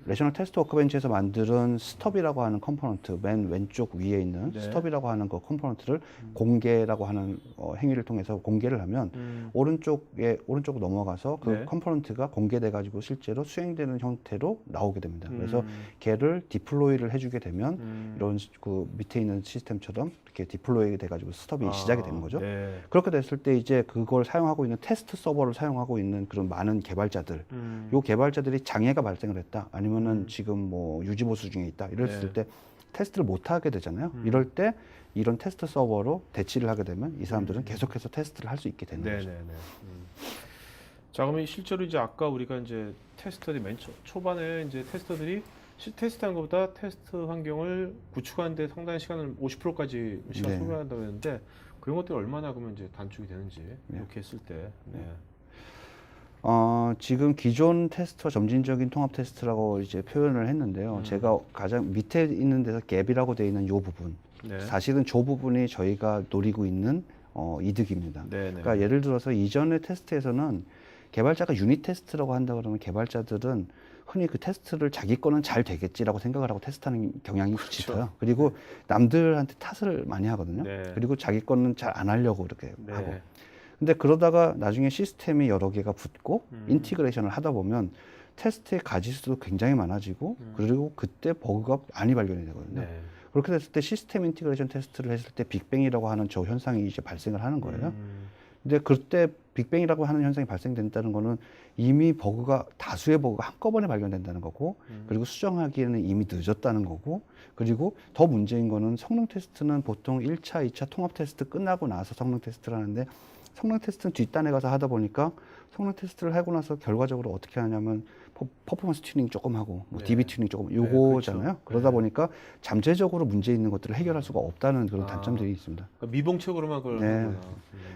레셔널 테스트 워크벤치에서 만든 스톱이라고 하는 컴포넌트, 맨 왼쪽 위에 있는 네. 스톱이라고 하는 그 컴포넌트를 공개라고 하는 행위를 통해서 공개를 하면 오른쪽으로 넘어가서 그 네. 컴포넌트가 공개돼 가지고 실제로 수행되는 형태로 나오게 됩니다. 그래서 걔를 디플로이를 해주게 되면 이런 그 밑에 있는 시스템처럼 이렇게 디플로이 돼 가지고 스톱이 시작이 되는 거죠. 네. 그렇게 됐을 때 이제 그걸 사용하고 있는 테스트 서버를 사용하고 있는 그런 많은 개발자들, 요 개발자들이 장애가 발생을 했다, 아니면은 지금 뭐 유지보수 중에 있다, 이랬을 때 테스트를 못 하게 되잖아요. 이럴 때 이런 테스트 서버로 대치를 하게 되면 이 사람들은 계속해서 테스트를 할 수 있게 되는 거죠. 네네네. 자, 그러면 실제로 이제 아까 우리가 이제 테스터들이 맨 초반에 이제 테스터들이 테스트한 것보다 테스트 환경을 구축하는데 상당히 시간을 50%까지 시간 네. 소비한다고 했는데 그런 것들이 얼마나 그러면 이제 단축이 되는지 이렇게 했을 때. 네. 지금 기존 테스트와 점진적인 통합 테스트라고 이제 표현을 했는데요. 제가 가장 밑에 있는 데서 갭이라고 되어 있는 요 부분, 네. 사실은 저 부분이 저희가 노리고 있는 이득입니다. 네네. 그러니까 예를 들어서 이전의 테스트에서는 개발자가 유닛 테스트라고 한다 그러면 개발자들은 흔히 그 테스트를 자기 거는 잘 되겠지라고 생각을 하고 테스트하는 경향이 짙어요. 그리고 남들한테 탓을 많이 하거든요. 네. 그리고 자기 거는 잘 안 하려고 이렇게 네. 하고. 근데 그러다가 나중에 시스템이 여러 개가 붙고 인티그레이션을 하다 보면 테스트의 가지수도 굉장히 많아지고 그리고 그때 버그가 많이 발견이 되거든요. 네. 그렇게 됐을 때 시스템 인티그레이션 테스트를 했을 때 빅뱅이라고 하는 저 현상이 이제 발생을 하는 거예요. 근데 그때 빅뱅이라고 하는 현상이 발생된다는 거는 이미 버그가 다수의 버그가 한꺼번에 발견된다는 거고 그리고 수정하기에는 이미 늦었다는 거고 그리고 더 문제인 거는 성능 테스트는 보통 1차, 2차 통합 테스트 끝나고 나서 성능 테스트를 하는데 성능 테스트는 뒷단에 가서 하다 보니까 성능 테스트를 하고 나서 결과적으로 어떻게 하냐면 퍼포먼스 튜닝 조금 하고 뭐 네. DB 튜닝 조금 네, 요거잖아요. 그렇죠. 그러다 네. 보니까 잠재적으로 문제 있는 것들을 해결할 수가 없다는 그런 단점들이 있습니다. 그러니까 미봉책으로만 그걸 네. 하는구나.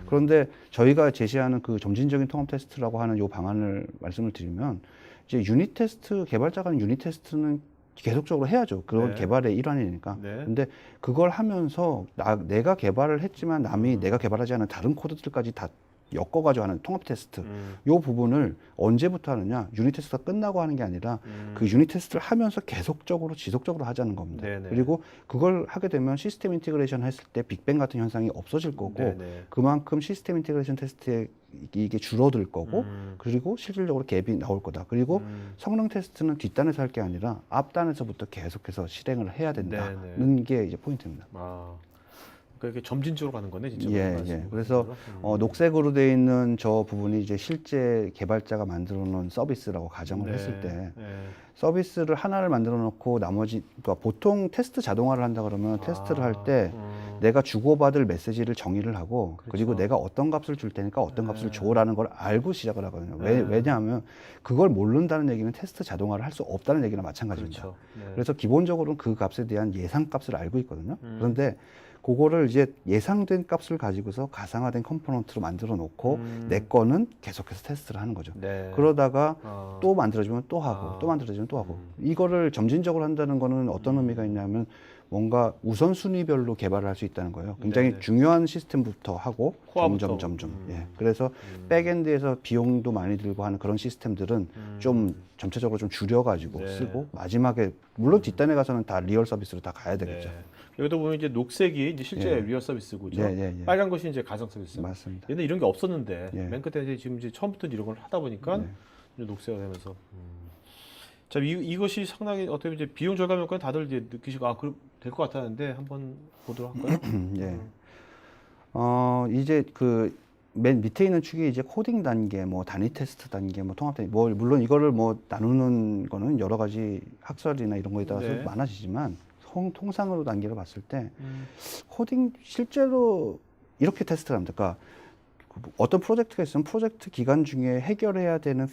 그런데 저희가 제시하는 그 점진적인 통합 테스트라고 하는 요 방안을 말씀을 드리면 이제 유닛 테스트, 개발자가 유닛 테스트는 계속적으로 해야죠. 그건 네. 개발의 일환이니까. 네. 근데 그걸 하면서 내가 개발을 했지만 남이 내가 개발하지 않은 다른 코드들까지 다 엮어가지고 하는 통합 테스트. 요 부분을 언제부터 하느냐? 유닛 테스트가 끝나고 하는 게 아니라 그 유닛 테스트를 하면서 계속적으로 지속적으로 하자는 겁니다. 네네. 그리고 그걸 하게 되면 시스템 인티그레이션 했을 때 빅뱅 같은 현상이 없어질 거고 네네. 그만큼 시스템 인티그레이션 테스트에 이게 줄어들 거고 그리고 실질적으로 갭이 나올 거다. 그리고 성능 테스트는 뒷단에서 할 게 아니라 앞단에서부터 계속해서 실행을 해야 된다는 게 이제 포인트입니다. 그러니까 이렇게 점진적으로 가는 거네, 진짜. 예. 그래서 녹색으로 되어 있는 저 부분이 이제 실제 개발자가 만들어 놓은 서비스라고 가정을 했을 때 서비스를 하나를 만들어 놓고 나머지 그러니까 보통 테스트 자동화를 한다 그러면 테스트를 할 때 내가 주고받을 메시지를 정의를 하고 그리고 내가 어떤 값을 줄 테니까 어떤 값을 줘라는 걸 알고 시작을 하거든요. 왜냐하면 그걸 모른다는 얘기는 테스트 자동화를 할 수 없다는 얘기나 마찬가지입니다. 그렇죠. 그래서 기본적으로는 그 값에 대한 예상 값을 알고 있거든요. 그런데 그거를 이제 예상된 값을 가지고서 가상화된 컴포넌트로 만들어 놓고 내 거는 계속해서 테스트를 하는 거죠. 네. 그러다가 또 만들어지면 또 하고 또 만들어지면 또 하고 이거를 점진적으로 한다는 거는 어떤 의미가 있냐면 뭔가 우선순위별로 개발을 할 수 있다는 거예요. 굉장히 네네. 중요한 시스템부터 하고 코어부터. 점점. 예. 그래서 백엔드에서 비용도 많이 들고 하는 그런 시스템들은 좀 전체적으로 좀 줄여가지고 네. 쓰고 마지막에 물론 뒷단에 가서는 다 리얼 서비스로 다 가야 되겠죠. 네. 여기도 보면 이제 녹색이 이제 실제 예. 리얼 서비스고, 예. 빨간 것이 이제 가상 서비스. 맞습니다. 얘는 이런 게 없었는데 예. 맨 끝에 이제 지금 이제 처음부터 이런 걸 하다 보니까 이제 녹색이 되면서. 자, 이것이 상당히 어떻게 보면 이제 비용 절감 효과는 다들 이제 느끼시고 그럼 될 것 같았는데 한번 보도록 할까요? 예. 이제 그 맨 밑에 있는 축이 이제 코딩 단계, 뭐 단위 테스트 단계, 뭐 통합 단계, 뭐 물론 이거를 뭐 나누는 거는 여러 가지 학설이나 이런 거에 따라서 네. 많아지지만 통상으로 단계를 봤을 때 코딩 실제로 이렇게 테스트를 합니다. 그러니까 어떤 프로젝트가 있으면 프로젝트 기간 중에 해결해야 되는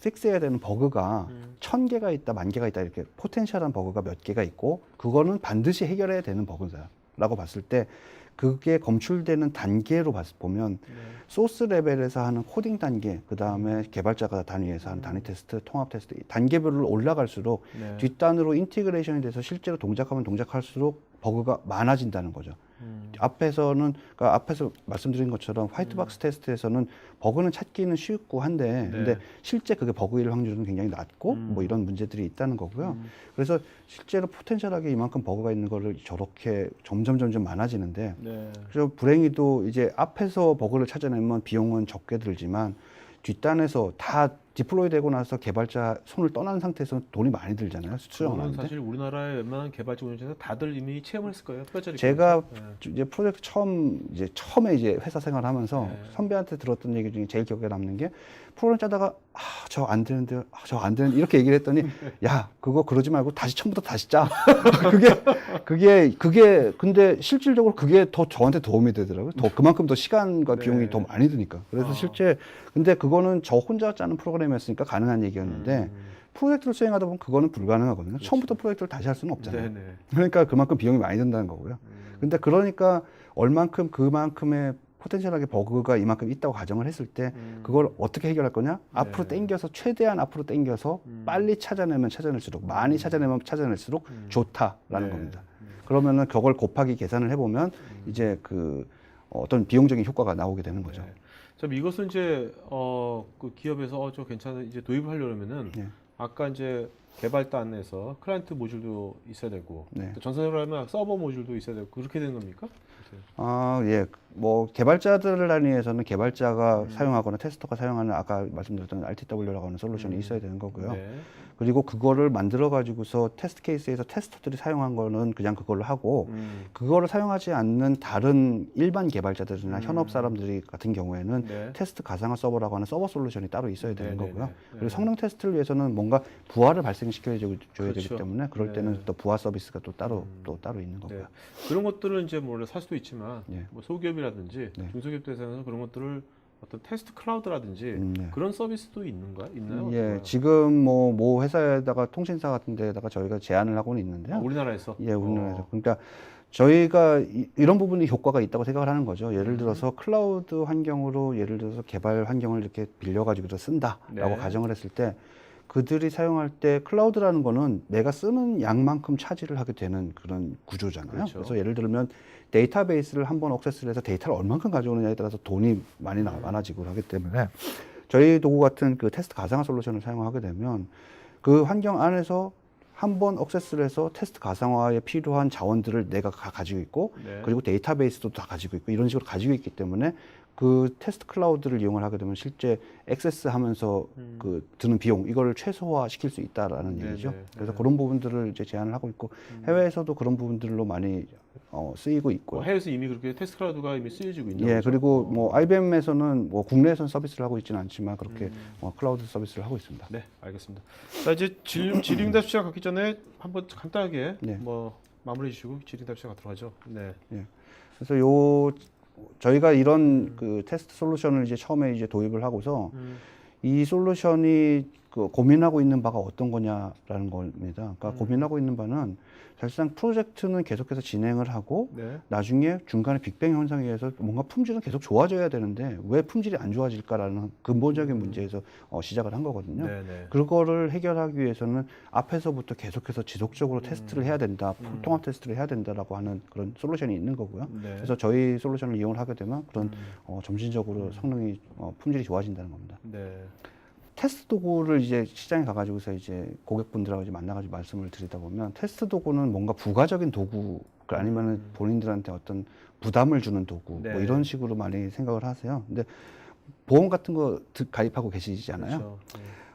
픽스해야 되는 버그가 1000개가 있다, 10,000개가 있다 이렇게 포텐셜한 버그가 몇 개가 있고 그거는 반드시 해결해야 되는 버그다라고 봤을 때 그게 검출되는 단계로 보면 소스 레벨에서 하는 코딩 단계, 그 다음에 개발자가 단위에서 하는 단위 테스트, 통합 테스트 단계별로 올라갈수록 뒷단으로 인티그레이션이 돼서 실제로 동작하면 동작할수록 버그가 많아진다는 거죠. 그러니까 앞에서 말씀드린 것처럼 화이트박스 테스트에서는 버그는 찾기는 쉽고 한데, 근데 실제 그게 버그일 확률은 굉장히 낮고, 뭐 이런 문제들이 있다는 거고요. 그래서 실제로 포텐셜하게 이만큼 버그가 있는 거를 저렇게 점점 많아지는데, 네. 그래서 불행히도 이제 앞에서 버그를 찾아내면 비용은 적게 들지만 뒷단에서 다 디플로이 되고 나서 개발자 손을 떠난 상태에서는 돈이 많이 들잖아요. 수정을 그거는 하는데. 사실 우리나라의 웬만한 개발자 운영자에서 다들 이미 체험을 했을 거예요. 뼈저리. 제가 네. 이제 프로젝트 처음에 이제 회사 생활하면서 네. 선배한테 들었던 얘기 중에 제일 기억에 남는 게 프로그램 짜다가 저 안 되는데 저 안 되는데 이렇게 얘기를 했더니 야 그거 그러지 말고 다시 처음부터 다시 짜. 그게 근데 실질적으로 그게 더 저한테 도움이 되더라고요. 더 그만큼 더 시간과 비용이 네. 더 많이 드니까. 그래서 실제 근데 그거는 저 혼자 짜는 프로그램이었으니까 가능한 얘기였는데 프로젝트를 수행하다 보면 그거는 불가능하거든요. 처음부터 프로젝트를 다시 할 수는 없잖아요. 네네. 그러니까 그만큼 비용이 많이 든다는 거고요. 근데 그러니까 얼만큼 그만큼의 포텐셜하게 버그가 이만큼 있다고 가정을 했을 때 그걸 어떻게 해결할 거냐? 앞으로 당겨서 최대한 앞으로 당겨서 빨리 찾아내면 찾아낼수록 많이 찾아내면 찾아낼수록 좋다라는 네. 겁니다. 그러면은 그걸 곱하기 계산을 해보면 이제 어떤 비용적인 효과가 나오게 되는 거죠. 네. 참 이것은 이제 그 기업에서 저 괜찮아 이제 도입을 하려면은 네. 아까 이제 개발단에서 클라이언트 모듈도 있어야 되고 네. 또 전산으로 하면 서버 모듈도 있어야 되고 그렇게 되는 겁니까? 예. 뭐 개발자들을 단위에서는 개발자가 사용하거나 테스터가 사용하는 아까 말씀드렸던 RTW라고 하는 솔루션이 있어야 되는 거고요. 네. 그리고 그거를 만들어 가지고서 테스트 케이스에서 테스터들이 사용한 거는 그냥 그걸로 하고 그거를 사용하지 않는 다른 일반 개발자들이나 현업 사람들이 같은 경우에는 네. 테스트 가상화 서버라고 하는 서버 솔루션이 따로 있어야 되는 네네네. 거고요. 네. 그리고 성능 테스트를 위해서는 뭔가 부하를 발생시켜 줘야 되기 그렇죠. 때문에 그럴 네. 때는 또 부하 서비스가 또 따로 있는 거고요. 네. 그런 것들은 이제 원래 살 수도 있지만 네. 뭐 소기업이라든지 네. 중소기업 대상에서 그런 것들을 어떤 테스트 클라우드라든지 네. 그런 서비스도 있나요? 예, 어떤가요? 지금 뭐 회사에다가 통신사 같은 데다가 저희가 제안을 하고는 있는데요. 우리나라에서? 예, 우리나라에서. 그러니까 저희가 이런 부분이 효과가 있다고 생각을 하는 거죠. 예를 들어서 클라우드 환경으로 예를 들어서 개발 환경을 이렇게 빌려가지고 쓴다라고 네. 가정을 했을 때 그들이 사용할 때 클라우드라는 거는 내가 쓰는 양만큼 차지를 하게 되는 그런 구조잖아요. 그렇죠. 그래서 예를 들면 데이터베이스를 한번 액세스를 해서 데이터를 얼만큼 가져오느냐에 따라서 돈이 많아지고 하기 때문에 저희 도구 같은 그 테스트 가상화 솔루션을 사용하게 되면 그 환경 안에서 한번 액세스를 해서 테스트 가상화에 필요한 자원들을 내가 가지고 있고 네. 그리고 데이터베이스도 다 가지고 있고 이런 식으로 가지고 있기 때문에 그 테스트 클라우드를 이용을 하게 되면 실제 액세스 하면서 그 드는 비용 이걸 최소화 시킬 수 있다라는 네네. 얘기죠. 그래서 네. 그런 부분들을 이제 제안을 하고 있고 해외에서도 그런 부분들로 많이 쓰이고 있고요. 해외에서 이미 그렇게 테스트 클라우드가 이미 쓰여지고 있는 예, 거죠? 그리고 뭐 IBM에서는 뭐 국내에서는 서비스를 하고 있지는 않지만 그렇게 클라우드 서비스를 하고 있습니다. 네, 알겠습니다. 자, 이제 질의응답 시작 갖기 전에 한번 간단하게 네. 뭐 마무리해 주시고 질의응답 시작 갖도록 하죠. 네. 그래서 저희가 이런 그 테스트 솔루션을 이제 처음에 이제 도입을 하고서 이 솔루션이 그 고민하고 있는 바가 어떤 거냐라는 겁니다. 그러니까 고민하고 있는 바는 사실상 프로젝트는 계속해서 진행을 하고 네. 나중에 중간에 빅뱅 현상에 의해서 뭔가 품질은 계속 좋아져야 되는데 왜 품질이 안 좋아질까라는 근본적인 문제에서 시작을 한 거거든요. 네, 네. 그거를 해결하기 위해서는 앞에서부터 계속해서 지속적으로 테스트를 해야 된다, 통합 테스트를 해야 된다라고 하는 그런 솔루션이 있는 거고요. 네. 그래서 저희 솔루션을 이용을 하게 되면 그런 점진적으로 성능이 품질이 좋아진다는 겁니다. 네. 테스트 도구를 이제 시장에 가가지고서 이제 고객분들하고 이제 만나가지고 말씀을 드리다 보면 테스트 도구는 뭔가 부가적인 도구 아니면은 본인들한테 어떤 부담을 주는 도구 네. 뭐 이런 식으로 많이 생각을 하세요. 근데 보험 같은 거 가입하고 계시잖아요. 그렇죠.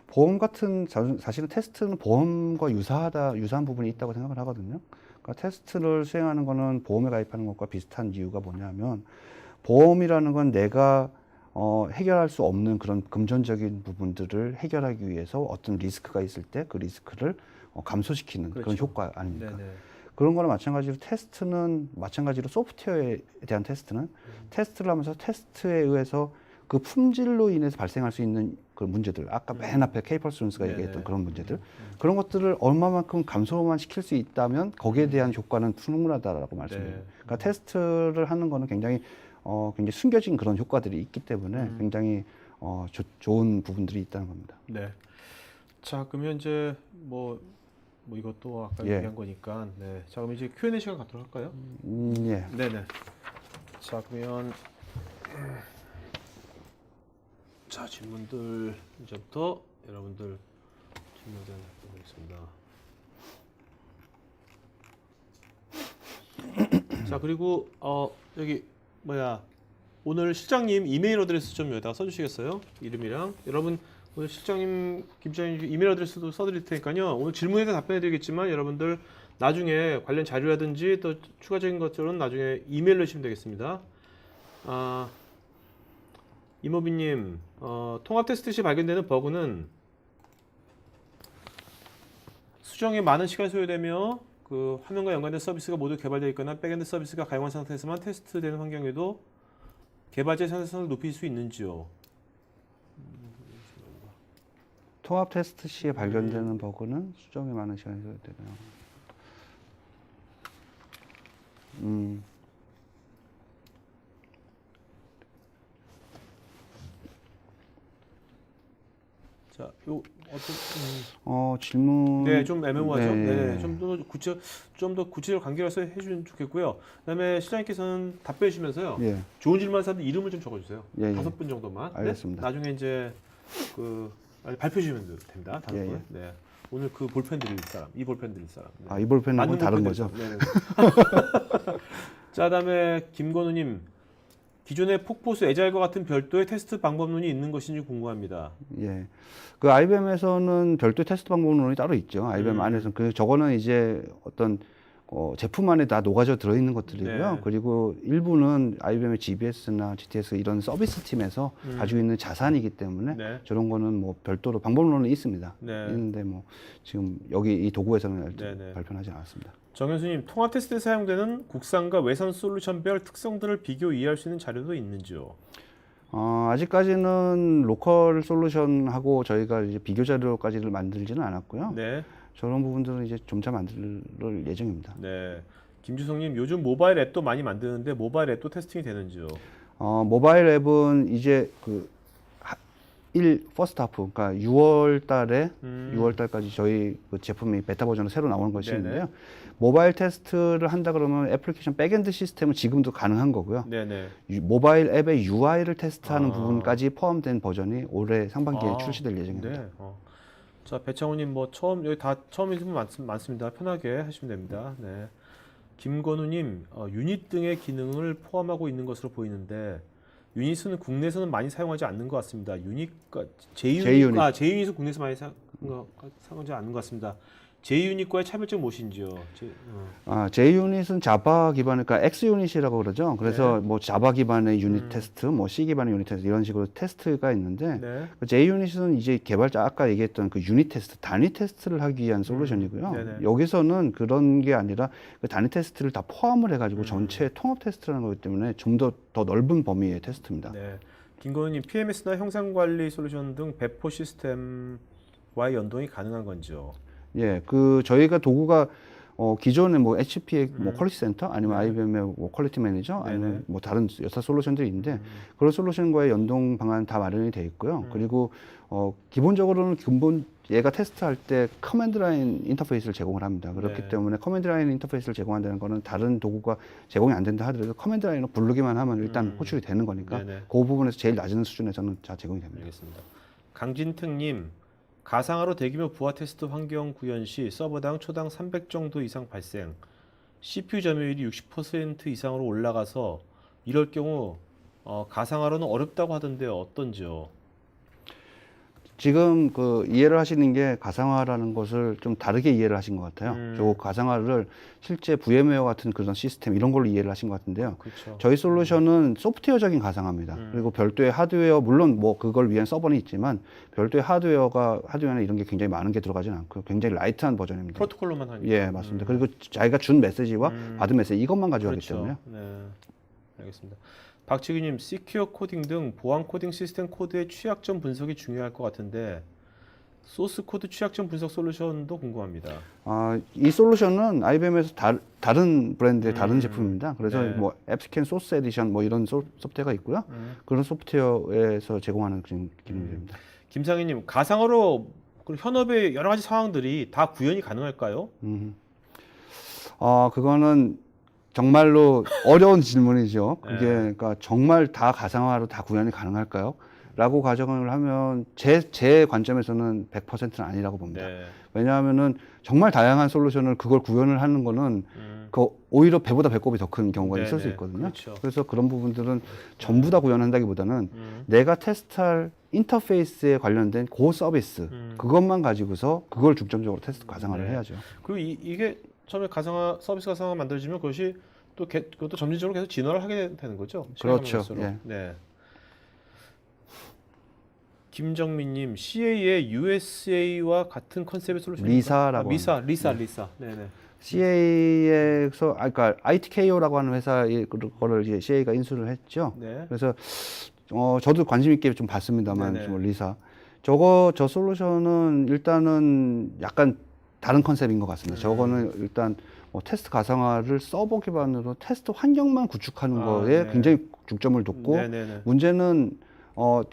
보험 같은 사실은 테스트는 보험과 유사한 부분이 있다고 생각을 하거든요. 그러니까 테스트를 수행하는 거는 보험에 가입하는 것과 비슷한 이유가 뭐냐면 보험이라는 건 내가 해결할 수 없는 그런 금전적인 부분들을 해결하기 위해서 어떤 리스크가 있을 때 그 리스크를 감소시키는 그런 그렇죠. 효과 아닙니까? 네네. 그런 거나 마찬가지로 테스트는 마찬가지로 소프트웨어에 대한 테스트는 테스트를 하면서 테스트에 의해서 그 품질로 인해서 발생할 수 있는 그 문제들 아까 맨 앞에 케이퍼스룬스가 네네. 얘기했던 그런 문제들 그런 것들을 얼마만큼 감소만 시킬 수 있다면 거기에 대한 효과는 충분하다라고 말씀드립니다. 네. 그러니까 테스트를 하는 거는 굉장히 숨겨진 그런 효과들이 있기 때문에 굉장히 좋은 부분들이 있다는 겁니다. 네. 자, 그러면 이제 뭐 뭐 이것도 아까 예. 얘기한 거니까. 네. 자, 그럼 이제 Q&A 시간 갖도록 할까요? 예. 네네. 자, 그러면 자, 질문들 이제부터 여러분들 질문들 보겠습니다. 자, 그리고 여기 뭐야 오늘 실장님 이메일 어드레스 좀 여기다가 써주시겠어요? 이름이랑 여러분 오늘 실장님 김실장님 이메일 어드레스도 써드릴 테니까요. 오늘 질문에도 답변해드리겠지만 여러분들 나중에 관련 자료라든지 또 추가적인 것들은 나중에 이메일로 주시면 되겠습니다. 이모비님, 통합 테스트 시 발견되는 버그는 수정에 많은 시간이 소요되며 그 화면과 연관된 서비스가 모두 개발되어 있거나 백엔드 서비스가 가용한 상태에서만 테스트되는 환경에도 개발자의 생산성을 높일 수 있는지요? 통합 테스트 시에 발견되는 버그는 수정에 많은 시간이 소요되네요. 자, 요 어떤 질문. 네, 좀 애매모호하죠. 네. 네, 좀 더 구체적으로 간결해서 해주면 좋겠고요. 그다음에 시장님께서는 답변해 주시면서요. 예. 좋은 질문한 사람들 이름을 좀 적어주세요. 예, 예. 5분 정도만. 알겠습니다. 네? 나중에 이제 발표해 주시면 됩니다. 5분. 예, 예. 네. 오늘 그 볼펜 드릴 사람, 이 볼펜 드릴 사람. 네. 이 볼펜하고는 맞는 다른 볼펜 거죠? 드릴 사람. 네. 자, 그다음에 김건우님. 기존의 폭포수 에자일과 같은 별도의 테스트 방법론이 있는 것인지 궁금합니다. 예. 그 IBM에서는 별도 테스트 방법론이 따로 있죠. IBM 안에서는. 저거는 이제 어떤 제품 안에 다 녹아져 들어있는 것들이고요. 네. 그리고 일부는 IBM의 GBS나 GTS 이런 서비스 팀에서 가지고 있는 자산이기 때문에 네. 저런 거는 뭐 별도로 방법론은 있습니다. 네. 있는데 뭐 지금 여기 이 도구에서는 네, 네. 발표하지 않았습니다. 정현수님, 통합 테스트에 사용되는 국산과 외산 솔루션별 특성들을 비교 이해할 수 있는 자료도 있는지요? 아직까지는 로컬 솔루션하고 저희가 이제 비교 자료까지를 만들지는 않았고요. 네. 저런 부분들은 이제 점차 만들 예정입니다. 네. 김주성님, 요즘 모바일 앱도 많이 만드는데 모바일 앱도 테스팅이 되는지요? 모바일 앱은 이제 퍼스트 하프, 그러니까 6월 달에 6월 달까지 저희 그 제품이 베타 버전으로 새로 나오는 것이 네네. 있는데요. 모바일 테스트를 한다 그러면 애플리케이션 백엔드 시스템은 지금도 가능한 거고요. 네네. 모바일 앱의 UI를 테스트하는 부분까지 포함된 버전이 올해 상반기에 아, 출시될 예정입니다. 네. 자, 배창호님 뭐 여기 다 처음이신 분 많습니다. 편하게 하시면 됩니다. 네. 김건우님, 유닛 등의 기능을 포함하고 있는 것으로 보이는데 유닛은 국내에서는 많이 사용하지 않는 것 같습니다. 유닛과 제이유닛은 국내에서 많이 사용하지 않는 것 같습니다. 제이유닛과의 차별점 무엇인지요? 제이유닛은 자바 기반, 그러니까 X유닛이라고 그러죠. 그래서 네. 뭐 자바 기반의 유닛 테스트, 뭐 C 기반의 유닛 테스트 이런 식으로 테스트가 있는데 네. 제이유닛은 이제 개발자 아까 얘기했던 그 유닛 테스트, 단위 테스트를 하기 위한 솔루션이고요. 네네. 여기서는 그런 게 아니라 그 단위 테스트를 다 포함을 해가지고 전체 통합 테스트라는 거기 때문에 좀 더 넓은 범위의 테스트입니다. 네. 김건우님, PMS나 형상관리 솔루션 등 배포 시스템과의 연동이 가능한 건지요? 예, 저희가 도구가 기존에 뭐 HP의 뭐 퀄리티 센터 아니면 IBM의 뭐 퀄리티 매니저 아니면 뭐 다른 여타 솔루션들이 있는데 그런 솔루션과의 연동 방안 다 마련이 돼 있고요. 그리고 기본적으로는 얘가 테스트할 때 커맨드 라인 인터페이스를 제공을 합니다. 그렇기 네. 때문에 커맨드 라인 인터페이스를 제공한다는 거는 다른 도구가 제공이 안 된다 하더라도 커맨드 라인을 부르기만 하면 일단 호출이 되는 거니까 네네. 그 부분에서 제일 낮은 수준에서는 다 제공이 됩니다. 알겠습니다. 강진특님, 가상화로 대규모 부하 테스트 환경 구현 시 서버당 초당 300 정도 이상 발생, CPU 점유율이 60% 이상으로 올라가서 이럴 경우 가상화로는 어렵다고 하던데요. 어떤지요? 지금 이해를 하시는 게 가상화라는 것을 좀 다르게 이해를 하신 것 같아요. 저 가상화를 실제 VM웨어 같은 그런 시스템 이런 걸로 이해를 하신 것 같은데요. 그렇죠. 저희 솔루션은 소프트웨어적인 가상화입니다. 그리고 별도의 하드웨어, 물론 뭐 그걸 위한 서버는 있지만 별도의 하드웨어나 이런 게 굉장히 많은 게 들어가진 않고요. 굉장히 라이트한 버전입니다. 프로토콜로만 하니까. 예, 맞습니다. 그리고 자기가 준 메시지와 받은 메시지 이것만 가져가기 그렇죠. 때문에. 네, 알겠습니다. 박지규님, 시큐어 코딩 등 보안 코딩 시스템 코드의 취약점 분석이 중요할 것 같은데 소스 코드 취약점 분석 솔루션도 궁금합니다. 이 솔루션은 IBM에서 다른 브랜드의 다른 제품입니다. 그래서 네. 뭐 앱스캔 소스 에디션 뭐 이런 소프트웨어가 있고요. 그런 소프트웨어에서 제공하는 기능입니다. 김상희님, 가상화로 그리고 현업의 여러 가지 상황들이 다 구현이 가능할까요? 그거는 정말로 어려운 질문이죠. 그게 네. 그러니까 정말 다 가상화로 다 구현이 가능할까요? 라고 가정을 하면 제 관점에서는 100%는 아니라고 봅니다. 네. 왜냐하면은 정말 다양한 솔루션을 그걸 구현을 하는 거는 그 오히려 배보다 배꼽이 더 큰 경우가 있을 수 네네. 있거든요. 그렇죠. 그래서 그런 부분들은 전부 다 구현한다기보다는 음. 내가 테스트할 인터페이스에 관련된 그 서비스 그것만 가지고서 그걸 중점적으로 테스트 가상화를 네. 해야죠. 그리고 이게 처음에 가상화 서비스 가상화 만들어지면 그것이 또 그것도 점진적으로 계속 진화를 하게 되는 거죠. 시간이 그렇죠. 갈수록. 예. 네. 김정민님, CA의 USA와 같은 컨셉의 솔루션입니까? 리사라고 리사. 네네. CA에서 그러니까 ITKO라고 하는 회사의 거를 이제 CA가 인수를 했죠. 네. 그래서 저도 관심 있게 좀 봤습니다만 네네. 좀 리사 저 솔루션은 일단은 약간 다른 컨셉인 것 같습니다. 저거는 일단 테스트 가상화를 서버 기반으로 테스트 환경만 구축하는 거에 네. 굉장히 중점을 뒀고 네네네. 문제는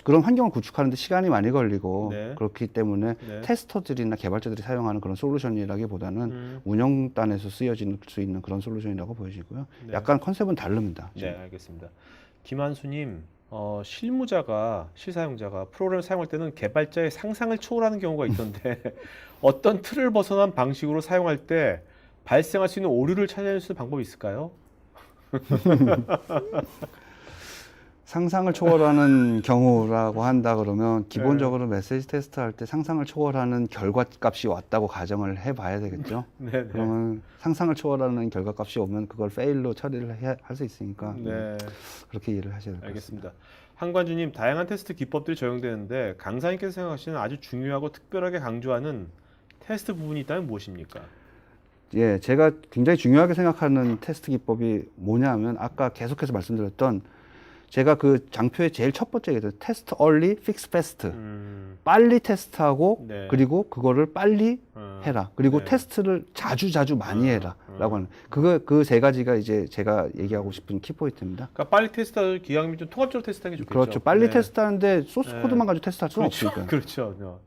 그런 환경을 구축하는데 시간이 많이 걸리고 네. 그렇기 때문에 네. 테스터들이나 개발자들이 사용하는 그런 솔루션이라기보다는 운영단에서 쓰여질 수 있는 그런 솔루션이라고 보여지고요. 네. 약간 컨셉은 다릅니다. 네, 알겠습니다. 김한수님, 실사용자가 프로그램을 사용할 때는 개발자의 상상을 초월하는 경우가 있던데 어떤 틀을 벗어난 방식으로 사용할 때 발생할 수 있는 오류를 찾아낼 수 있는 방법이 있을까요? 상상을 초월하는 경우라고 한다 그러면 기본적으로 메시지 테스트 할 때 상상을 초월하는 결과값이 왔다고 가정을 해봐야 되겠죠. 네, 그러면 상상을 초월하는 결과값이 오면 그걸 페일로 처리를 할 수 있으니까 네, 그렇게 이해를 하셔야 될 것 같습니다. 알겠습니다. 한관주님, 다양한 테스트 기법들이 적용되는데 강사님께서 생각하시는 아주 중요하고 특별하게 강조하는 테스트 부분이 있다면 무엇입니까? 예, 제가 굉장히 중요하게 생각하는 테스트 기법이 뭐냐면 아까 계속해서 말씀드렸던 제가 그 장표의 제일 첫 번째 얘기죠. 테스트 얼리, 픽스 패스트. 빨리 테스트하고 네. 그리고 그거를 빨리 해라. 그리고 네. 테스트를 자주 많이 해라라고 하는 그 세 가지가 이제 제가 얘기하고 싶은 키포인트입니다. 그러니까 빨리 테스트하기 기왕이면 좀 통합적으로 테스트하는 게 좋겠죠. 그렇죠. 빨리 네. 테스트하는데 소스 네. 코드만 가지고 테스트할 수는 그렇죠. 없으니까. 그렇죠.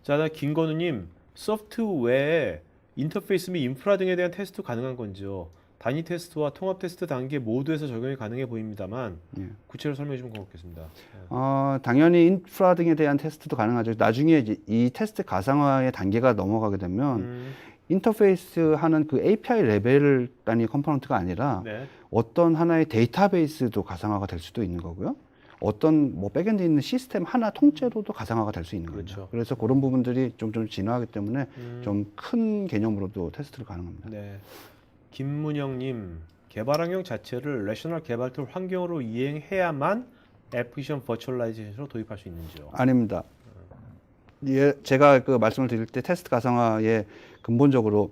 자, 김건우님, 소프트 외에 인터페이스 및 인프라 등에 대한 테스트 가능한 건지요? 단위 테스트와 통합 테스트 단계 모두에서 적용이 가능해 보입니다만 구체적으로 설명해 주면 고맙겠습니다. 당연히 인프라 등에 대한 테스트도 가능하죠. 나중에 이제 이 테스트 가상화의 단계가 넘어가게 되면 인터페이스 하는 그 API 레벨 단위 컴포넌트가 아니라 네. 어떤 하나의 데이터베이스도 가상화가 될 수도 있는 거고요. 어떤 뭐 백엔드에 있는 시스템 하나 통째로도 가상화가 될 수 있는 거죠. 그렇죠. 그래서 그런 부분들이 좀 진화하기 때문에 좀 큰 개념으로도 테스트를 가능합니다. 네. 김문영님, 개발 환경 자체를 레셔널 개발 툴 환경으로 이행해야만 애플리케이션 버추얼라이제이션으로 도입할 수 있는지요? 아닙니다. 예, 제가 그 말씀을 드릴 때 테스트 가상화에 근본적으로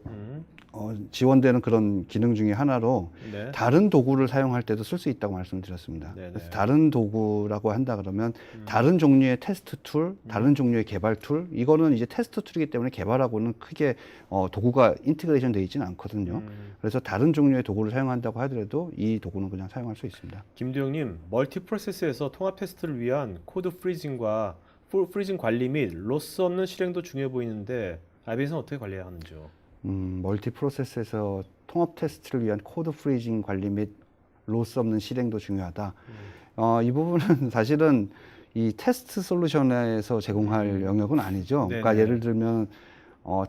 지원되는 그런 기능 중에 하나로 네. 다른 도구를 사용할 때도 쓸 수 있다고 말씀드렸습니다. 네네. 그래서 다른 도구라고 한다 그러면 다른 종류의 테스트 툴, 다른 종류의 개발 툴, 이거는 이제 테스트 툴이기 때문에 개발하고는 크게 도구가 인티그레이션 되어 있지는 않거든요. 그래서 다른 종류의 도구를 사용한다고 하더라도 이 도구는 그냥 사용할 수 있습니다. 김두영님, 멀티 프로세스에서 통합 테스트를 위한 코드 프리징과 프리징 관리 및 로스 없는 실행도 중요해 보이는데 IBM에서는 어떻게 관리해야 하는지요? 멀티 프로세스에서 통합 테스트를 위한 코드 프리징 관리 및 로스 없는 실행도 중요하다. 이 부분은 사실은 이 테스트 솔루션에서 제공할 영역은 아니죠. 네네. 그러니까 예를 들면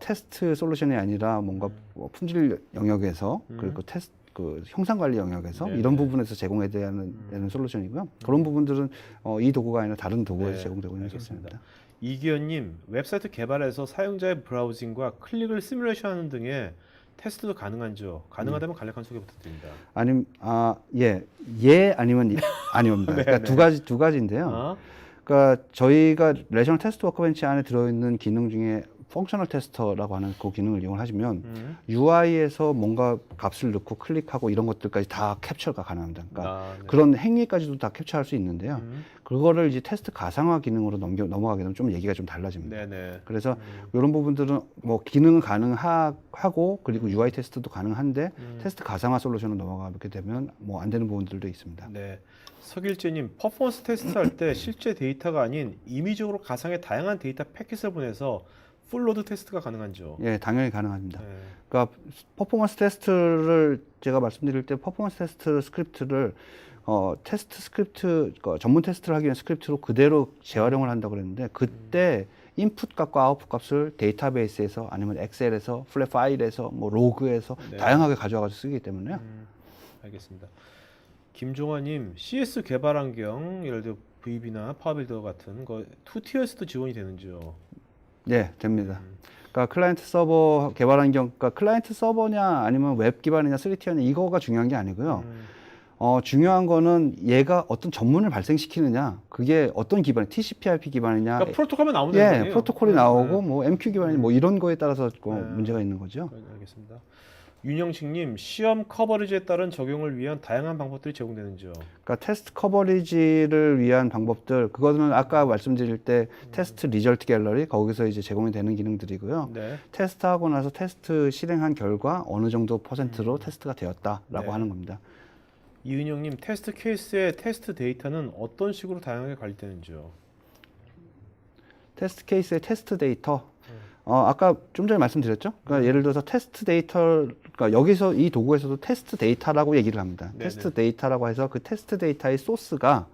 테스트 솔루션이 아니라 뭔가 품질 영역에서 그리고 테스트 그 형상 관리 영역에서 네네. 이런 부분에서 제공해야 되는 솔루션이고요. 그런 부분들은 이 도구가 아니라 다른 도구에서 네, 제공되고 있는 알겠습니다. 것입니다. 이기현님, 웹사이트 개발에서 사용자의 브라우징과 클릭을 시뮬레이션하는 등의 테스트도 가능한지요? 가능하다면 간략한 소개 부탁드립니다. 예 아니면 아니옵니다. 그러니까 두 가지인데요. 그러니까 저희가 레셔널 테스트 워크벤치 안에 들어있는 기능 중에 펑셔널 테스터라고 하는 그 기능을 이용을 하시면 UI에서 뭔가 값을 넣고 클릭하고 이런 것들까지 다 캡처가 가능합니다. 그러니까 네. 그런 행위까지도 다 캡처할 수 있는데요. 그거를 이제 테스트 가상화 기능으로 넘어가게 되면 좀 얘기가 좀 달라집니다. 네네. 그래서 이런 부분들은 뭐 기능은 가능하고 그리고 UI 테스트도 가능한데 테스트 가상화 솔루션으로 넘어가게 되면 뭐 안 되는 부분들도 있습니다. 네. 서길재님, 퍼포먼스 테스트 할 때 실제 데이터가 아닌 임의적으로 가상의 다양한 데이터 패킷을 보내서 풀로드 테스트가 가능한죠. 예, 당연히 가능합니다. 네. 그러니까 퍼포먼스 테스트를 제가 말씀드릴 때 퍼포먼스 테스트 스크립트를 테스트 스크립트 전문 테스트를 하기 위한 스크립트로 그대로 재활용을 한다고 그랬는데 그때 인풋 값과 아웃풋 값을 데이터베이스에서 아니면 엑셀에서 플랫 파일에서 뭐 로그에서 네. 다양하게 가져와서 쓰기 때문에요. 알겠습니다. 김종환님, CS 개발 환경, 예를 들어 VB나 파워빌더 같은 거 2T에서도 지원이 되는지요? 예, 됩니다. 그러니까 클라이언트 서버 개발 환경, 그러니까 클라이언트 서버냐 아니면 웹 기반이냐 3T냐 이거가 중요한 게 아니고요. 중요한 거는 얘가 어떤 전문을 발생시키느냐, 그게 어떤 기반, TCP/IP 기반이냐, 그러니까 프로토콜만 나오면 예, 되는 거예요. 프로토콜이 나오고 뭐 MQ 기반이 뭐 이런 거에 따라서 네. 문제가 있는 거죠. 알겠습니다. 윤영식님, 시험 커버리지에 따른 적용을 위한 다양한 방법들이 제공되는지요? 그러니까 테스트 커버리지를 위한 방법들, 그거는 아까 말씀드릴 때 테스트 리절트 갤러리 거기서 이제 제공이 되는 기능들이고요. 네. 테스트하고 나서 테스트 실행한 결과 어느 정도 퍼센트로 테스트가 되었다라고 네. 하는 겁니다. 이은영님, 테스트 케이스의 테스트 데이터는 어떤 식으로 다양하게 관리되는지요? 테스트 케이스의 테스트 데이터. 아까 좀 전에 말씀드렸죠. 그러니까 예를 들어서 테스트 데이터, 그러니까 여기서 이 도구에서도 테스트 데이터라고 얘기를 합니다. 네네. 테스트 데이터라고 해서 그 테스트 데이터의 소스가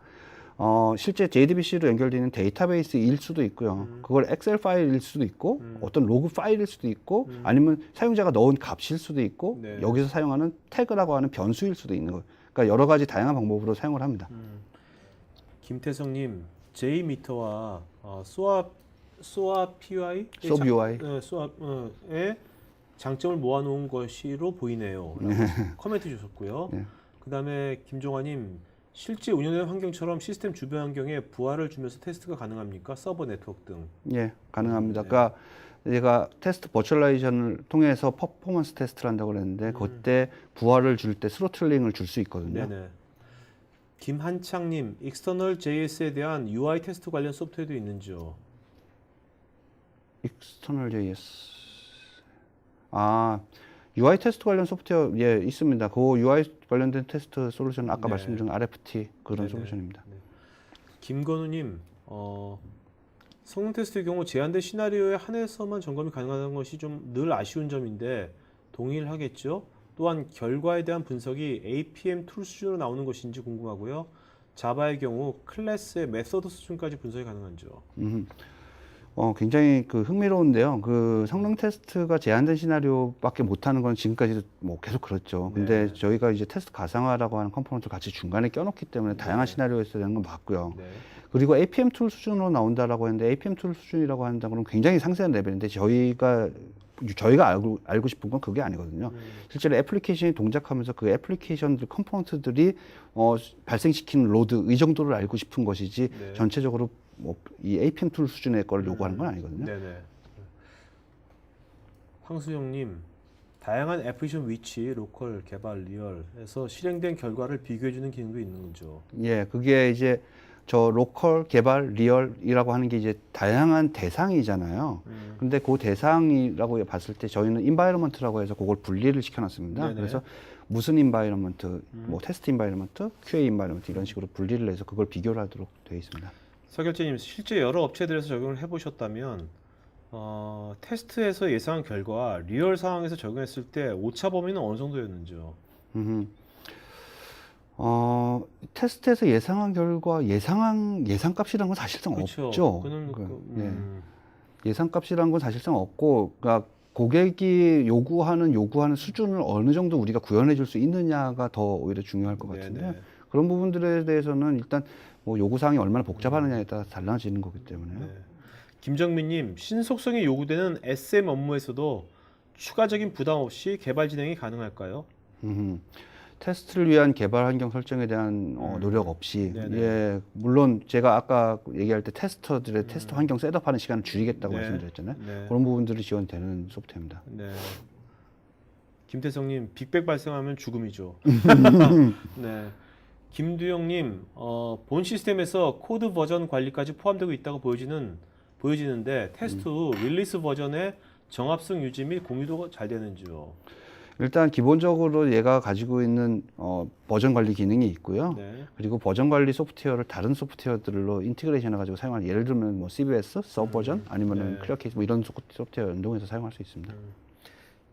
실제 JDBC로 연결되어 있는 데이터베이스일 수도 있고요. 그걸 엑셀 파일일 수도 있고, 어떤 로그 파일일 수도 있고, 아니면 사용자가 넣은 값일 수도 있고, 네. 여기서 사용하는 태그라고 하는 변수일 수도 있는 거예요. 그러니까 여러 가지 다양한 방법으로 사용을 합니다. 김태성님, J미터와 SOA SOAPUI. SOA의 장점을 모아놓은 것으로 보이네요. 라고 코멘트 주셨고요. 네. 그 다음에 김종환님, 실제 운영되는 환경처럼 시스템 주변 환경에 부하를 주면서 테스트가 가능합니까? 서버 네트워크 등. 예, 가능합니다. 네. 그러니까 얘가 테스트 버추얼라이제이션을 통해서 퍼포먼스 테스트를 한다고 그랬는데 그때 부하를 줄 때 스로틀링을 줄 수 있거든요. 네네. 김한창님, 익스터널 JS에 대한 UI 테스트 관련 소프트웨어도 있는지요? 익스터널 JS. UI 테스트 관련 소프트웨어 예 있습니다. 그 UI 관련된 테스트 솔루션 아까 네. 말씀드린 RFT 그런 네네. 솔루션입니다. 네. 김건우님, 성능 테스트의 경우 제한된 시나리오에 한해서만 점검이 가능한 것이 좀 늘 아쉬운 점인데 동일하겠죠? 또한 결과에 대한 분석이 APM 툴 수준으로 나오는 것인지 궁금하고요. 자바의 경우 클래스의 메서드 수준까지 분석이 가능한지요? 굉장히 그 흥미로운데요. 그 성능 테스트가 제한된 시나리오밖에 못하는 건 지금까지도 뭐 계속 그렇죠. 근데 네. 저희가 이제 테스트 가상화라고 하는 컴포넌트를 같이 중간에 껴놓기 때문에 다양한 시나리오에서 되는 건 맞고요. 네. 그리고 APM 툴 수준으로 나온다라고 했는데 APM 툴 수준이라고 한다는 건 굉장히 상세한 레벨인데 저희가 알고 싶은 건 그게 아니거든요. 실제로 애플리케이션이 동작하면서 그 애플리케이션들 컴포넌트들이 발생시키는 로드 이 정도를 알고 싶은 것이지 네. 전체적으로 뭐 이 APM 툴 수준의 거를 요구하는 건 아니거든요. 네네. 황수영님, 다양한 애플리케이션 위치, 로컬, 개발, 리얼에서 실행된 결과를 비교해주는 기능도 있는 거죠. 예, 그게 이제 저 로컬, 개발, 리얼이라고 하는 게 이제 다양한 대상이잖아요. 근데 그 대상이라고 봤을 때 저희는 인바이러먼트라고 해서 그걸 분리를 시켜놨습니다. 네네. 그래서 무슨 인바이러먼트, 뭐 테스트 인바이러먼트, QA 인바이러먼트 이런 식으로 분리를 해서 그걸 비교를 하도록 되어 있습니다. 서결재님, 실제 여러 업체들에서 적용을 해보셨다면 테스트에서 예상한 결과 리얼 상황에서 적용했을 때 오차 범위는 어느 정도였는지요? 테스트에서 예상한 결과 예상값이라는 건 사실상 그쵸. 없죠. 그는 예상값이라는 건 사실상 없고, 그러니까 고객이 요구하는 수준을 어느 정도 우리가 구현해 줄 수 있느냐가 더 오히려 중요할 것 같은데 네네. 그런 부분들에 대해서는 일단 뭐 요구사항이 얼마나 복잡하느냐에 따라 달라지는 거기 때문에요. 네. 김정민님, 신속성이 요구되는 SM 업무에서도 추가적인 부담 없이 개발 진행이 가능할까요? 테스트를 위한 개발 환경 설정에 대한 노력 없이 네네. 예 물론 제가 아까 얘기할 때 테스터들의 테스트 환경 셋업하는 시간을 줄이겠다고 네. 말씀드렸잖아요. 네. 그런 부분들이 지원되는 소프트웨어입니다. 네. 김태성님, 빅백 발생하면 죽음이죠. 네. 김두영님, 본 시스템에서 코드 버전 관리까지 포함되고 있다고 보여지는데 테스트 후 릴리스 버전의 정합성 유지 및 공유도가 잘 되는지요? 일단 기본적으로 얘가 가지고 있는 버전 관리 기능이 있고요. 네. 그리고 버전 관리 소프트웨어를 다른 소프트웨어들로 인티그레이션해 가지고 사용하는, 예를 들면 뭐 CBS, 서버전 아니면은 네. 클리어 케이스 뭐 이런 소프트웨어 연동해서 사용할 수 있습니다.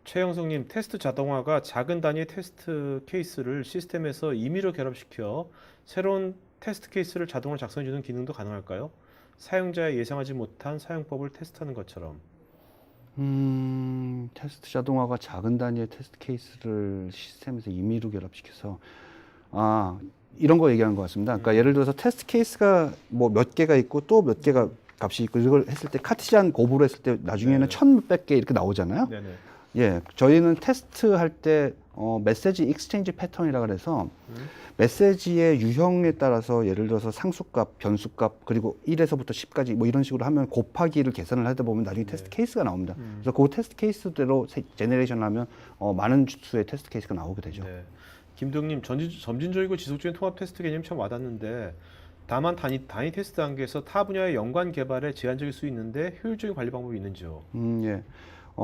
최영성님, 테스트 자동화가 작은 단위의 테스트 케이스를 시스템에서 임의로 결합시켜 새로운 테스트 케이스를 자동으로 작성해주는 기능도 가능할까요? 사용자의 예상하지 못한 사용법을 테스트하는 것처럼. 테스트 자동화가 작은 단위의 테스트 케이스를 시스템에서 임의로 결합시켜서 이런 거 얘기하는 것 같습니다. 그러니까 예를 들어서 테스트 케이스가 뭐 몇 개가 있고 또 몇 개가 값이 있고, 이걸 했을 때 카티지안 곱으로 했을 때 나중에는 네. 1,000몇 개 이렇게 나오잖아요. 네네. 예, 저희는 테스트할 때 메시지 익스체인지 패턴이라 그래서 메시지의 유형에 따라서 예를 들어서 상수값, 변수값, 그리고 1에서부터 10까지 뭐 이런 식으로 하면 곱하기를 계산을 하다 보면 나중에 테스트 케이스가 나옵니다. 그래서 그 테스트 케이스대로 제너레이션을 하면 많은 수의 테스트 케이스가 나오게 되죠. 네. 김동님, 점진적이고 지속적인 통합 테스트 개념이 참 와닿는데, 다만 단위 테스트 단계에서 타 분야의 연관 개발에 제한적일 수 있는데 효율적인 관리 방법이 있는지요? 예.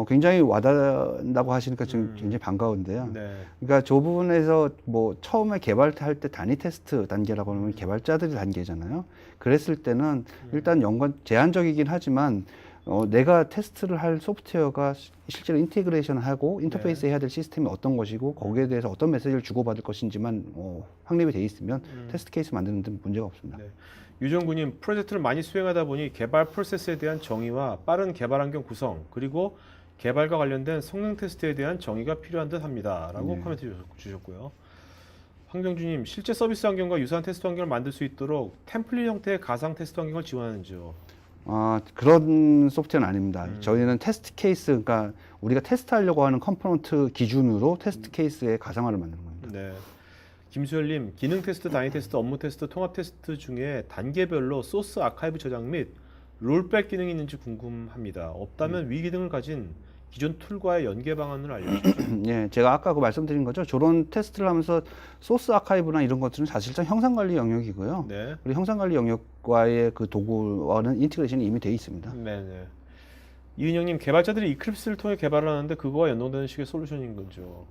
굉장히 와닿는다고 하시니까 지금 굉장히 반가운데요. 네. 그러니까 저 부분에서 뭐 처음에 개발할 때 단위 테스트 단계라고 하면 개발자들이 단계잖아요. 그랬을 때는 일단 연관 제한적이긴 하지만 내가 테스트를 할 소프트웨어가 실제로 인테그레이션을 하고 인터페이스 해야 될 시스템이 어떤 것이고 거기에 대해서 어떤 메시지를 주고받을 것인지만 확립이 돼 있으면 테스트 케이스 만드는 데 문제가 없습니다. 네. 유정구님, 프로젝트를 많이 수행하다 보니 개발 프로세스에 대한 정의와 빠른 개발 환경 구성, 그리고 개발과 관련된 성능 테스트에 대한 정의가 필요한 듯 합니다. 라고 코멘트 주셨고요. 황정주님, 실제 서비스 환경과 유사한 테스트 환경을 만들 수 있도록 템플릿 형태의 가상 테스트 환경을 지원하는지요? 그런 소프트웨어는 아닙니다. 저희는 테스트 케이스, 그러니까 우리가 테스트하려고 하는 컴포넌트 기준으로 테스트 케이스의 가상화를 만드는 겁니다. 네. 김수열님, 기능 테스트, 단위 테스트, 업무 테스트, 통합 테스트 중에 단계별로 소스 아카이브 저장 및 롤백 기능이 있는지 궁금합니다. 없다면 위 기능을 가진 기존 툴과의 연계 방안을 알려주십시오. 예, 제가 아까 그 말씀드린 거죠. 저런 테스트를 하면서 소스 아카이브나 이런 것들은 사실상 형상 관리 영역이고요. 네. 그리고 형상 관리 영역과의 그 도구와는 인티그레이션이 이미 돼 있습니다. 네네. 이은영님, 개발자들이 이클립스를 통해 개발을 하는데 그거와 연동되는 식의 솔루션인 거죠.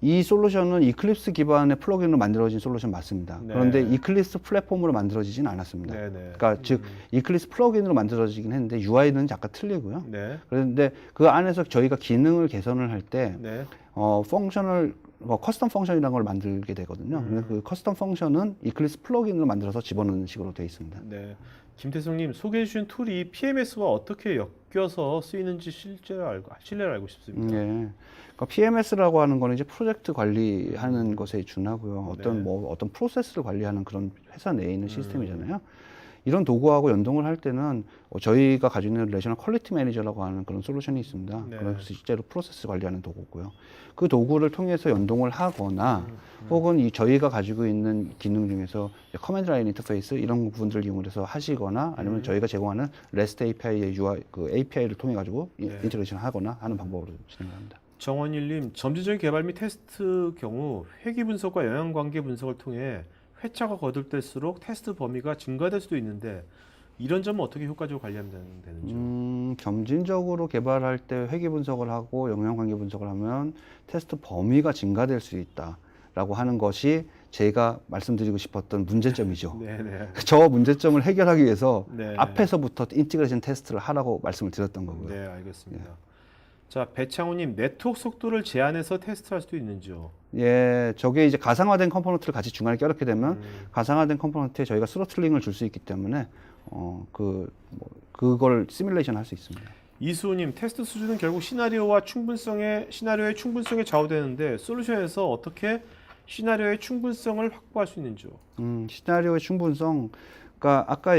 이 솔루션은 이클립스 기반의 플러그인으로 만들어진 솔루션 맞습니다. 네. 그런데 이클립스 플랫폼으로 만들어지진 않았습니다. 네네. 그러니까 즉 이클립스 플러그인으로 만들어지긴 했는데 UI는 약간 틀리고요. 네. 그런데 그 안에서 저희가 기능을 개선을 할 때 네. 펑션을 커스텀 펑션이라는 걸 만들게 되거든요. 근데 그 커스텀 펑션은 이클립스 플러그인으로 만들어서 집어넣는 식으로 되어 있습니다. 네. 김태성님, 소개해 주신 툴이 PMS와 어떻게 엮여서 쓰이는지 실제로 신뢰를 알고 싶습니다. 예. 그러니까 PMS라고 하는 거는 이제 프로젝트 관리하는 것에 준하고요. 어떤 프로세스를 관리하는 그런 회사 내에 있는 시스템이잖아요. 이런 도구하고 연동을 할 때는 저희가 가지고 있는 레이셔널 퀄리티 매니저라고 하는 그런 솔루션이 있습니다. 네. 그래서 실제로 프로세스 관리하는 도구고요. 그 도구를 통해서 연동을 하거나 혹은 저희가 가지고 있는 기능 중에서 커맨드 라인 인터페이스 이런 부분들을 이용해서 하시거나 아니면 저희가 제공하는 REST API의 UI, 그 API를 통해 가지고 인테그레이션 하거나 하는 방법으로 진행합니다. 정원일님, 점진적인 개발 및 테스트 경우 회귀 분석과 영향관계 분석을 통해 회차가 거듭될수록 테스트 범위가 증가될 수도 있는데 이런 점은 어떻게 효과적으로 관리하면 되는지요? 점진적으로 개발할 때 회귀 분석을 하고 영향관계 분석을 하면 테스트 범위가 증가될 수 있다라고 하는 것이 제가 말씀드리고 싶었던 문제점이죠. 네네. 저 문제점을 해결하기 위해서 네. 앞에서부터 인티그레이션 테스트를 하라고 말씀을 드렸던 거고요. 네, 알겠습니다. 자, 배창호님, 네트워크 속도를 제한해서 테스트할 수도 있는지요? 예, 저게 이제 가상화된 컴포넌트를 같이 중간에 껴넣게 되면 가상화된 컴포넌트에 저희가 스로틀링을 줄 수 있기 때문에 그걸 시뮬레이션 할 수 있습니다. 이수호님, 테스트 수준은 결국 시나리오의 충분성에 좌우되는데 솔루션에서 어떻게 시나리오의 충분성을 확보할 수 있는지요? 시나리오의 충분성, 그러니까 아까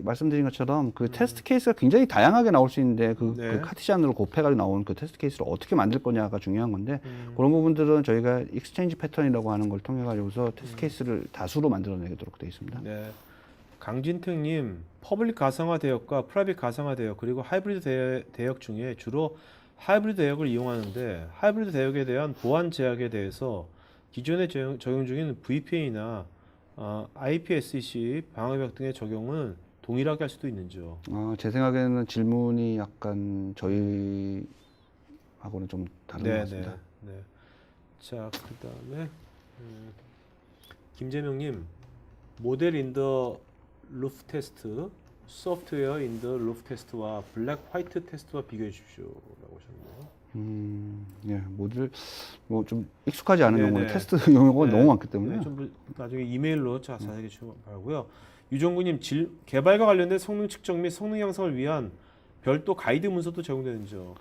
말씀드린 것처럼 그 테스트 케이스가 굉장히 다양하게 나올 수 있는데 그 카티시안으로 곱해가지고 나오는 그 테스트 케이스를 어떻게 만들 거냐가 중요한 건데 그런 부분들은 저희가 익스체인지 패턴이라고 하는 걸 통해 가지고서 테스트 케이스를 다수로 만들어내도록 되어 있습니다. 네. 강진택님, 퍼블릭 가상화 대역과 프라이빗 가상화 대역 그리고 하이브리드 대역 중에 주로 하이브리드 대역을 이용하는데 하이브리드 대역에 대한 보안 제약에 대해서 기존에 적용 중인 VPN이나 IPSC 방어벽 등의 적용은 동일하게 할 수도 있는지요? 제 생각에는 질문이 약간 저희하고 하고는 좀 다른 것 같습니다. 네. 자, 그다음에 김재명님, 모델 인더 루프 테스트, 소프트웨어 인더 루프 테스트와 블랙 화이트 테스트와 비교해 주십시오라고 하셨네요. 예, 모델 뭐 좀 익숙하지 않은 네네. 용어는 테스트 용어가 네. 너무 많기 때문에 좀 나중에 이메일로 자세하게 주시면 바라고요. 유종구님, 개발과 관련된 성능 측정 및 성능 향상을 위한 별도 가이드 문서도 제공되는지요?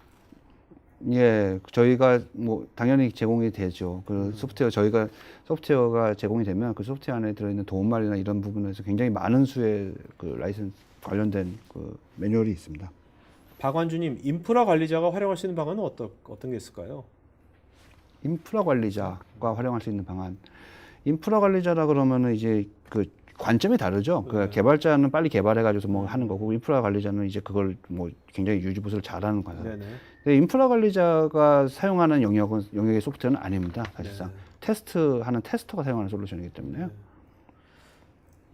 예, 저희가 뭐 당연히 제공이 되죠. 그 저희가 소프트웨어가 제공이 되면 그 소프트웨어 안에 들어있는 도움말이나 이런 부분에서 굉장히 많은 수의 그 라이선스 관련된 그 매뉴얼이 있습니다. 박완주님, 인프라 관리자가 활용할 수 있는 방안은 어떤 게 있을까요? 인프라 관리자가 활용할 수 있는 방안. 인프라 관리자라 그러면은 이제 그 관점이 다르죠. 그 네. 개발자는 빨리 개발해가지고 뭐 하는 거고, 인프라 관리자는 이제 그걸 뭐 굉장히 유지보수를 잘하는 거죠. 네네. 근데 인프라 관리자가 사용하는 영역의 소프트웨어는 아닙니다. 사실상 네네. 테스트하는 테스터가 사용하는 솔루션이기 때문에요.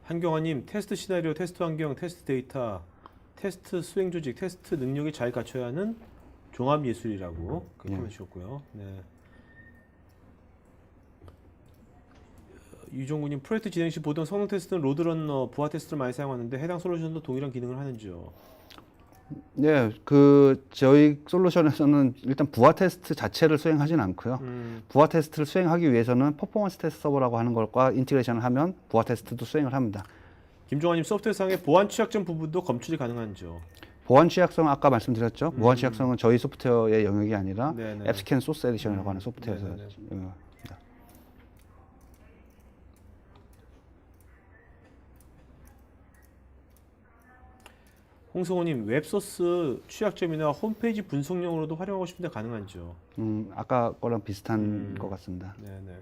한경화님, 테스트 시나리오, 테스트 환경, 테스트 데이터, 테스트 수행 조직, 테스트 능력이 잘 갖춰야 하는 종합 예술이라고 코멘트 주셨고요. 네. 유종구님, 프로젝트 진행 시 보통 성능 테스트는 로드런너, 부하 테스트를 많이 사용하는데 해당 솔루션도 동일한 기능을 하는지요? 네, 그 저희 솔루션에서는 일단 부하 테스트 자체를 수행하진 않고요. 부하 테스트를 수행하기 위해서는 퍼포먼스 테스트 서버라고 하는 것과 인티그레이션을 하면 부하 테스트도 수행을 합니다. 김종환님, 소프트웨어상의 보안 취약점 부분도 검출이 가능한지요? 보안 취약성 아까 말씀드렸죠. 보안 취약성은 저희 소프트웨어의 영역이 아니라 네네. 앱스캔 소스 에디션이라고 하는 소프트웨어에서 네네네. 영역입니다. 홍성호님, 웹소스 취약점이나 홈페이지 분석용으로도 활용하고 싶은데 가능한지요? 아까 거랑 비슷한 것 같습니다. 네네.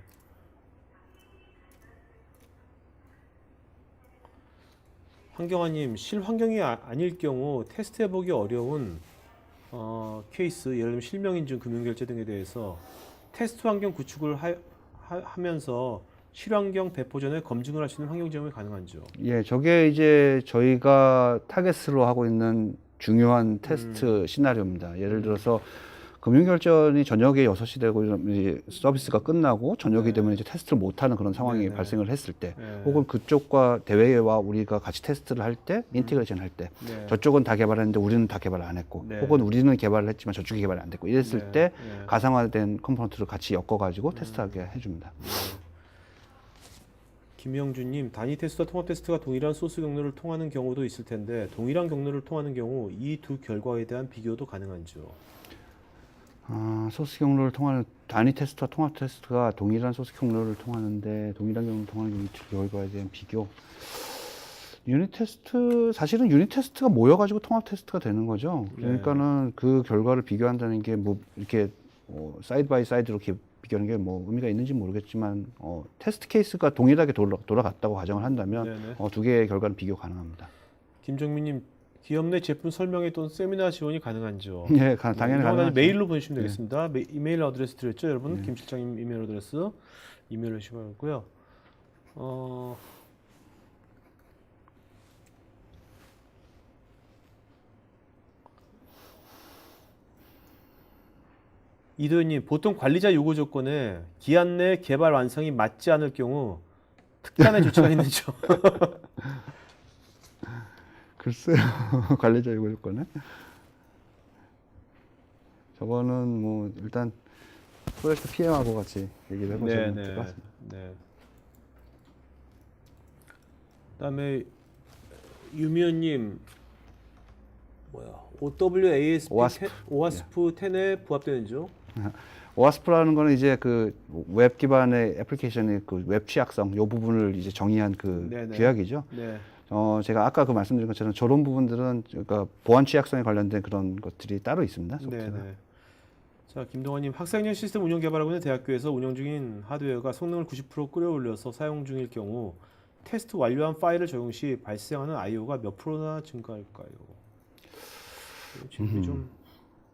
황경아님, 실환경이 아닐 경우 테스트해보기 어려운 케이스, 예를 들면 실명인증, 금융결제 등에 대해서 테스트 환경 구축을 하면서 실환경 배포 전에 검증을 할 수 있는 환경 제공이 가능한지요? 예, 저게 이제 저희가 타겟으로 하고 있는 중요한 테스트 시나리오입니다. 예를 들어서 금융결제원이 저녁에 6시 되고 이제 서비스가 끝나고 저녁이 되면 이제 테스트를 못하는 그런 상황이 네네. 발생을 했을 때, 네. 혹은 그쪽과 대회와 우리가 같이 테스트를 할 때, 인티그레이션 할 때, 네. 저쪽은 다 개발했는데 우리는 다 개발을 안 했고, 네. 혹은 우리는 개발을 했지만 저쪽이 개발이 안 됐고, 이랬을 네. 때 네. 가상화된 컴포넌트를 같이 엮어가지고 테스트하게 해줍니다. 김영준님, 단위 테스트와 통합 테스트가 동일한 소스 경로를 통하는 경우도 있을 텐데 동일한 경로를 통하는 경우 이 두 결과에 대한 비교도 가능한지요? 소스 경로를 통하는 단위 테스트와 통합 테스트가 동일한 소스 경로를 통하는 경우를 통하는 결과에 대한 비교. 유닛 테스트, 사실은 유닛 테스트가 모여가지고 통합 테스트가 되는 거죠. 그러니까는 그 결과를 비교한다는 게 뭐 이렇게 사이드 바이 사이드로 이렇게 비교하는 게 뭐 의미가 있는지 모르겠지만 테스트 케이스가 동일하게 돌아갔다고 가정을 한다면 네네. 두 개의 결과는 비교 가능합니다. 김정민님, 기업 내 제품 설명회 또는 세미나 지원이 가능한지요? 예, 당연히 가능하죠. 메일로 보내주시면 되겠습니다. 이메일 어드레스 드렸죠, 여러분? 김 실장님 이메일 어드레스 이메일로 주시면 되고요. 이도현님, 보통 관리자 요구 조건에 기한 내 개발 완성이 맞지 않을 경우 특단의 조치가 있는지요? 글쎄요. 관리자 요구 조건에 저거는 뭐 일단 프로젝트 PM하고 같이 얘기를 해보시면 될 것 같습니다. 네. 그다음에 유미연님, OWASP 오아스프 10에 부합되는지요? 오아스프라는 거는 이제 그 웹 기반의 애플리케이션의 그 웹 취약성 요 부분을 이제 정의한 그 네네. 규약이죠. 네. 제가 아까 그 말씀드린 것처럼 저런 부분들은 그러니까 보안 취약성에 관련된 그런 것들이 따로 있습니다. 소프트웨어가. 네네. 자, 김동환님, 학생용 시스템 운영 개발하고 있는 대학교에서 운영 중인 하드웨어가 성능을 90% 끌어올려서 사용 중일 경우 테스트 완료한 파일을 적용 시 발생하는 I/O가 몇 프로나 증가할까요? 질문이 좀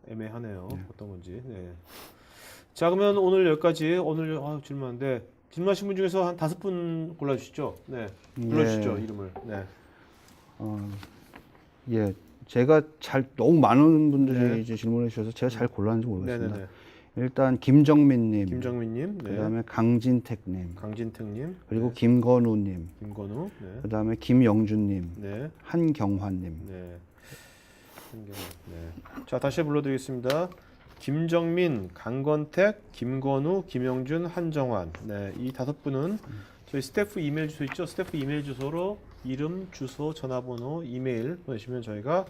애매하네요. 어떤 건지. 네. 자, 그러면 오늘 여기까지. 오늘 질문인데 질문하신 분 중에서 한 5분 골라주시죠. 네, 불러주시죠. 이름을. 네. 예, 제가 너무 많은 분들이 네. 이제 질문해 주셔서 제가 잘 골랐는지 모르겠습니다. 네네네. 일단 김정민님, 김정민님, 네. 그다음에 강진택님, 강진택님, 그리고 네. 김건우님, 김건우, 네. 그다음에 김영준님, 네. 한경환님. 네. 한경우, 네. 자, 다시 불러드리겠습니다. 김정민, 강건택, 김건우, 김영준, 한정환. 네, 이 5분은 저희 스태프 이메일 주소 있죠? 스태프 이메일 주소로 이름, 주소, 전화번호, 이메일 보내시면 저희가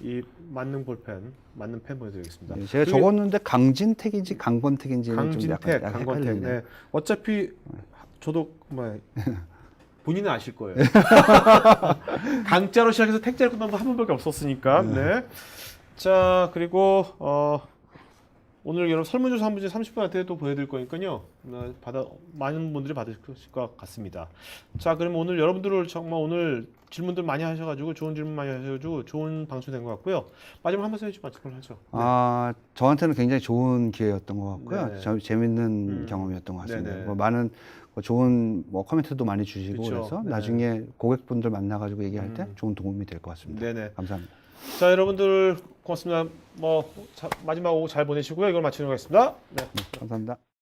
이 만능 볼펜, 만능 펜 보내드리겠습니다. 네, 제가 그리고 적었는데 강진택인지 강건택인지는 좀 강진택, 약간 강건택. 헷갈리네요. 네. 어차피 저도 본인은 아실 거예요. 강자로 시작해서 택자로 끝난 거 한 번밖에 없었으니까. 네. 자, 그리고 오늘 여러분 설문조사 한 문제 30분한테 또 보내드릴 거니까요. 많은 분들이 받으실 것 같습니다. 자, 그러면 오늘 여러분들을 정말 오늘 질문들 많이 하셔가지고 좋은 질문 많이 하셔가지고 좋은 방송 된 것 같고요. 마지막 한 말씀 해주시면 마치도록 하죠. 아, 저한테는 굉장히 좋은 기회였던 것 같고요. 네. 재밌는 경험이었던 것 같습니다. 네네. 뭐 많은 좋은 코멘트도 많이 주시고 그쵸. 그래서 네. 나중에 고객분들 만나가지고 얘기할 때 좋은 도움이 될 것 같습니다. 네네. 감사합니다. 자, 여러분들 고맙습니다. 마지막 오후 잘 보내시고요. 이걸 마치도록 하겠습니다. 네. 감사합니다.